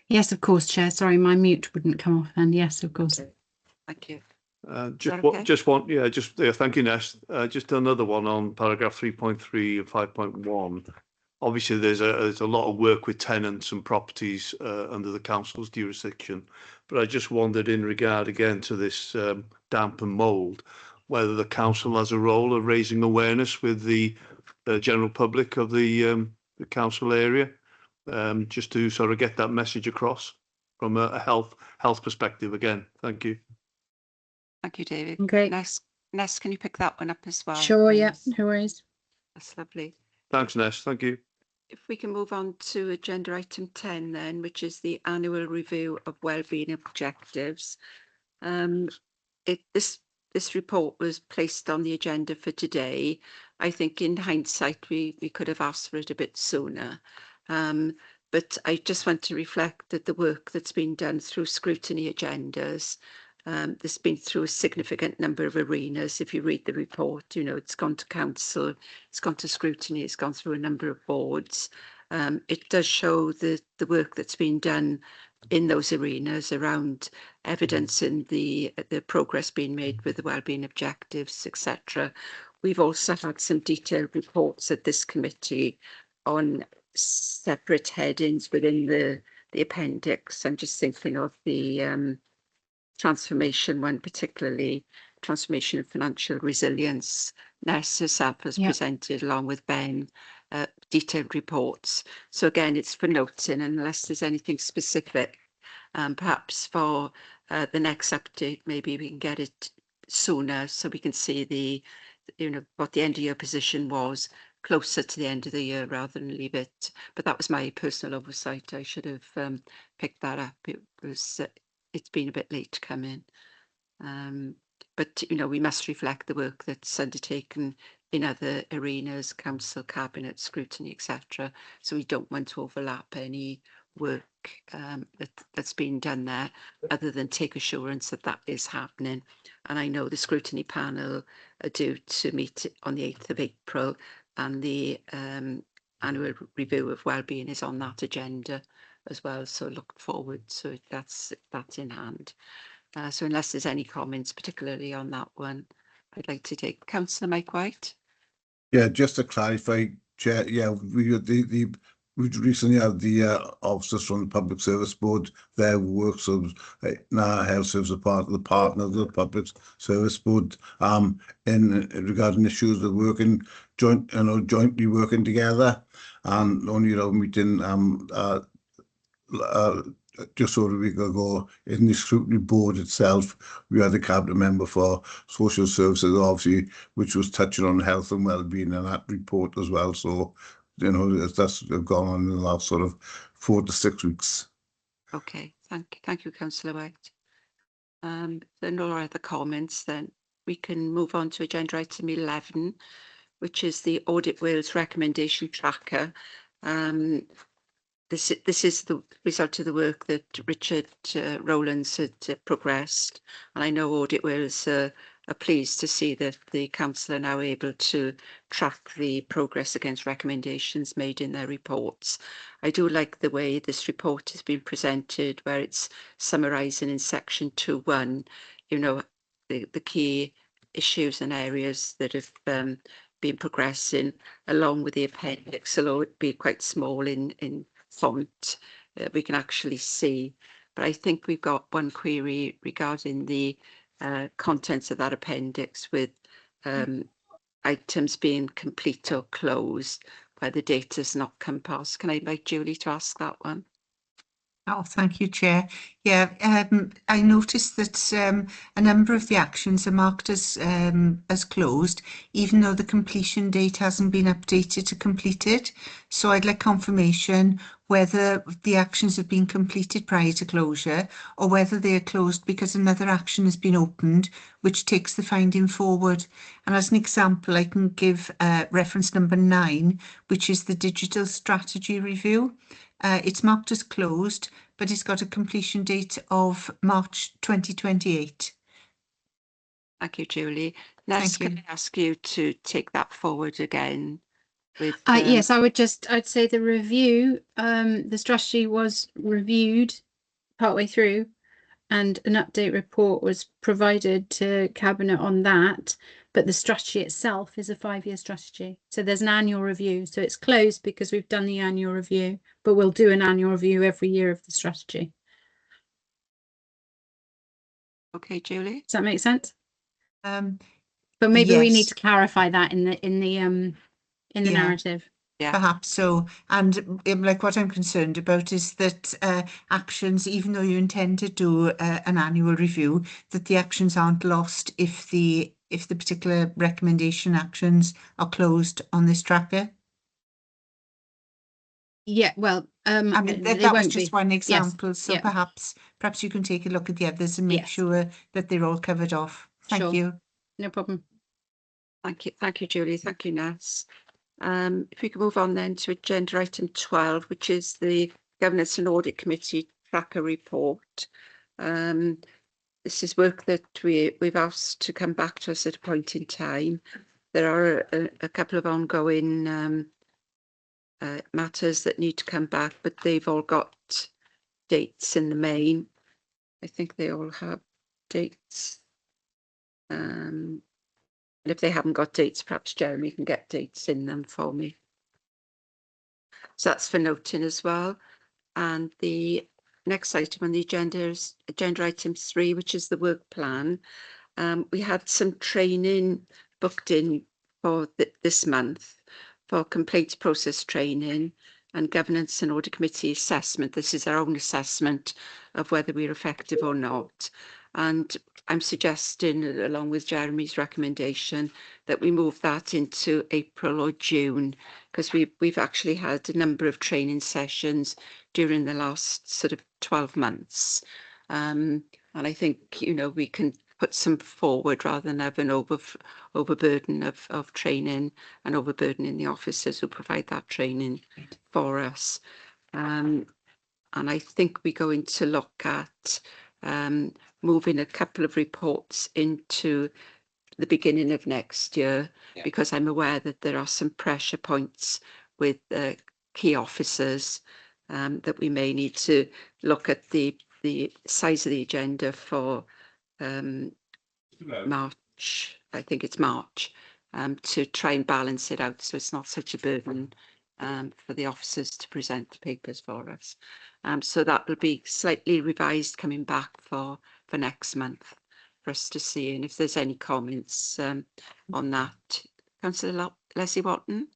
Yes, of course, Chair. Sorry, my mute wouldn't come off. And yes, of course. Thank you. Thank you, Ness. Just another one on paragraph 3.3 and 5.1. Obviously, there's a lot of work with tenants and properties under the council's jurisdiction, but I just wondered in regard again to this damp and mould, whether the council has a role of raising awareness with the general public of the council area, just to sort of get that message across from a health perspective again. Thank you. Thank you, David. Great. Ness, can you pick that one up as well? Sure, yeah, please? no worries. That's lovely. Thanks, Ness. Thank you. If we can move on to agenda item 10 then, which is the annual review of wellbeing objectives. This report was placed on the agenda for today. I think in hindsight, we could have asked for it a bit sooner. But I just want to reflect that the work that's been done through scrutiny agendas, there's been through a significant number of arenas. If you read the report, you know, it's gone to council, it's gone to scrutiny, it's gone through a number of boards. It does show the work that's been done in those arenas around evidence in the progress being made with the wellbeing objectives, etc. We've also had some detailed reports at this committee on separate headings within the appendix. I'm just thinking of the transformation one, particularly transformation of financial resilience. Ness herself has presented along with Ben detailed reports. So again, it's for noting, unless there's anything specific, perhaps for the next update, maybe we can get it sooner so we can see what the end of year position was closer to the end of the year rather than leave it. But that was my personal oversight. I should have picked that up. It's been a bit late to come in. But, you know, we must reflect the work that's undertaken in other arenas, council, cabinet, scrutiny, etc. So we don't want to overlap any work that's been done there, other than take assurance that that is happening. And I know the scrutiny panel are due to meet on the 8th of April, and the annual review of wellbeing is on that agenda as well. So look forward to it. That's in hand. So unless there's any comments, particularly on that one, I'd like to take Councillor Mike White. Yeah, just to clarify, Chair. Yeah, we recently had the officers from the Public Service Board there who works now health service as part of the partner of the Public Service Board in regarding issues of working jointly working together, and only meeting just over a week ago in the scrutiny board itself, we had a cabinet member for social services, obviously, which was touching on health and well-being in that report as well. So, you know, that's gone on in the last sort of 4 to 6 weeks. Okay, thank you, Councillor White. There are no other comments then. we can move on to agenda item 11, which is the Audit Wales recommendation tracker. This is the result of the work that Richard Rowlands had progressed, and I know Audit Wales are pleased to see that the council are now able to track the progress against recommendations made in their reports. I do like the way this report has been presented, where it's summarising in section 2.1, you know, the key issues and areas that have been progressing, along with the appendix, although it be quite small in font, we can actually see. But I think we've got one query regarding the contents of that appendix, with items being complete or closed where the data's not come past. Can I invite Julie to ask that one? Oh, thank you, Chair. Yeah, I noticed that a number of the actions are marked as closed, even though the completion date hasn't been updated to completed. So I'd like confirmation whether the actions have been completed prior to closure, or whether they are closed because another action has been opened, which takes the finding forward. And as an example, I can give reference number 9, which is the digital strategy review. It's marked as closed, but it's got a completion date of March 2028. Thank you, Julie. Ness, can I ask you to take that forward again? With yes, I'd say the review, the strategy was reviewed partway through, and an update report was provided to Cabinet on that. But the strategy itself is a 5-year strategy. So there's an annual review. So it's closed because we've done the annual review, but we'll do an annual review every year of the strategy. Okay, Julie. Does that make sense? But maybe we need to clarify that in the narrative. Yeah, perhaps so. And like what I'm concerned about is that actions, even though you intend to do an annual review, that the actions aren't lost if the particular recommendation actions are closed on this tracker. Yeah, well, I mean, that was just one example. Yes. So yeah. perhaps you can take a look at the others and make sure that they're all covered off. Thank you. No problem. Thank you, Julie. Thank you, Ness. If we can move on then to agenda item 12, which is the Governance and Audit Committee tracker report. This is work that we've asked to come back to us at a point in time. There are a couple of ongoing matters that need to come back, but they've all got dates in the main. I think they all have dates. And if they haven't got dates, perhaps Jeremy can get dates in them for me. So that's for noting as well. And the next item on the agenda is agenda item 3, which is the work plan. We had some training booked in for this month for complaints process training and governance and audit committee assessment. This is our own assessment of whether we're effective or not. And I'm suggesting, along with Jeremy's recommendation, that we move that into April or June, because we've actually had a number of training sessions during the last sort of 12 months. And I think, you know, we can put some forward rather than have an overburden of training and overburdening the officers who provide that training for us. And I think we're going to look at moving a couple of reports into the beginning of next year, because I'm aware that there are some pressure points with key officers that we may need to look at the size of the agenda for March. I think it's March, to try and balance it out so it's not such a burden for the officers to present the papers for us. So that will be slightly revised coming back for next month for us to see. And if there's any comments on that. Councillor Leslie Watton?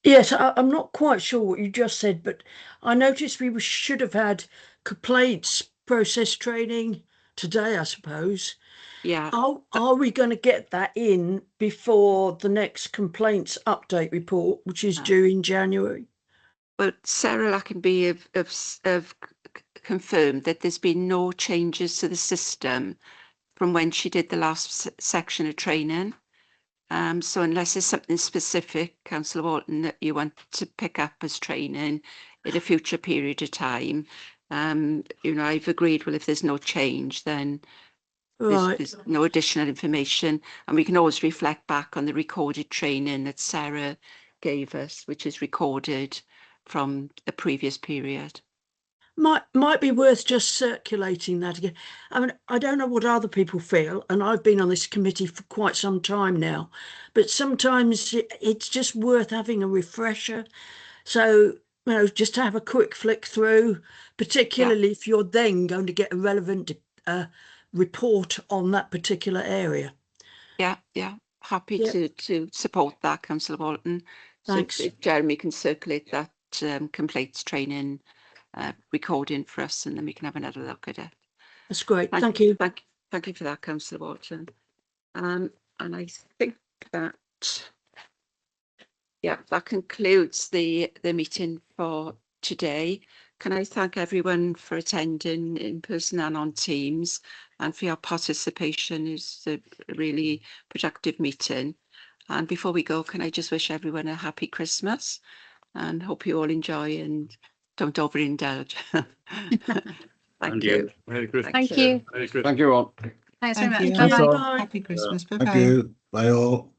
Yes, I'm not quite sure what you just said, but I noticed we should have had complaints process training today, I suppose. Yeah. Are we going to get that in before the next complaints update report, which is due in January? Well, Sarah Lackenby have confirmed that there's been no changes to the system from when she did the last section of training. So unless there's something specific, Councillor Walton, that you want to pick up as training in a future period of time, I've agreed, well, if there's no change, then there's no additional information, and we can always reflect back on the recorded training that Sarah gave us, which is recorded from the previous period. Might be worth just circulating that again. I mean, I don't know what other people feel, and I've been on this committee for quite some time now, but sometimes it's just worth having a refresher. So, just to have a quick flick through, particularly if you're then going to get a relevant report on that particular area. Yeah, happy to support that, Councillor Walton. Thanks. So if Jeremy can circulate that complaints training recording for us, and then we can have another look at it. That's great. Thank you. Thank you for that, Councillor Walton. And I think that that concludes the meeting for today. Can I thank everyone for attending in person and on Teams, and for your participation. It's a really productive meeting. And before we go, can I just wish everyone a happy Christmas, and hope you all enjoy and don't overindulge. Thank you. Merry Christmas. Thank you. Merry Christmas. Thank you all. Thanks very Thank much. you. Bye bye. Bye. Happy Christmas. Bye Thank bye. you. Bye all.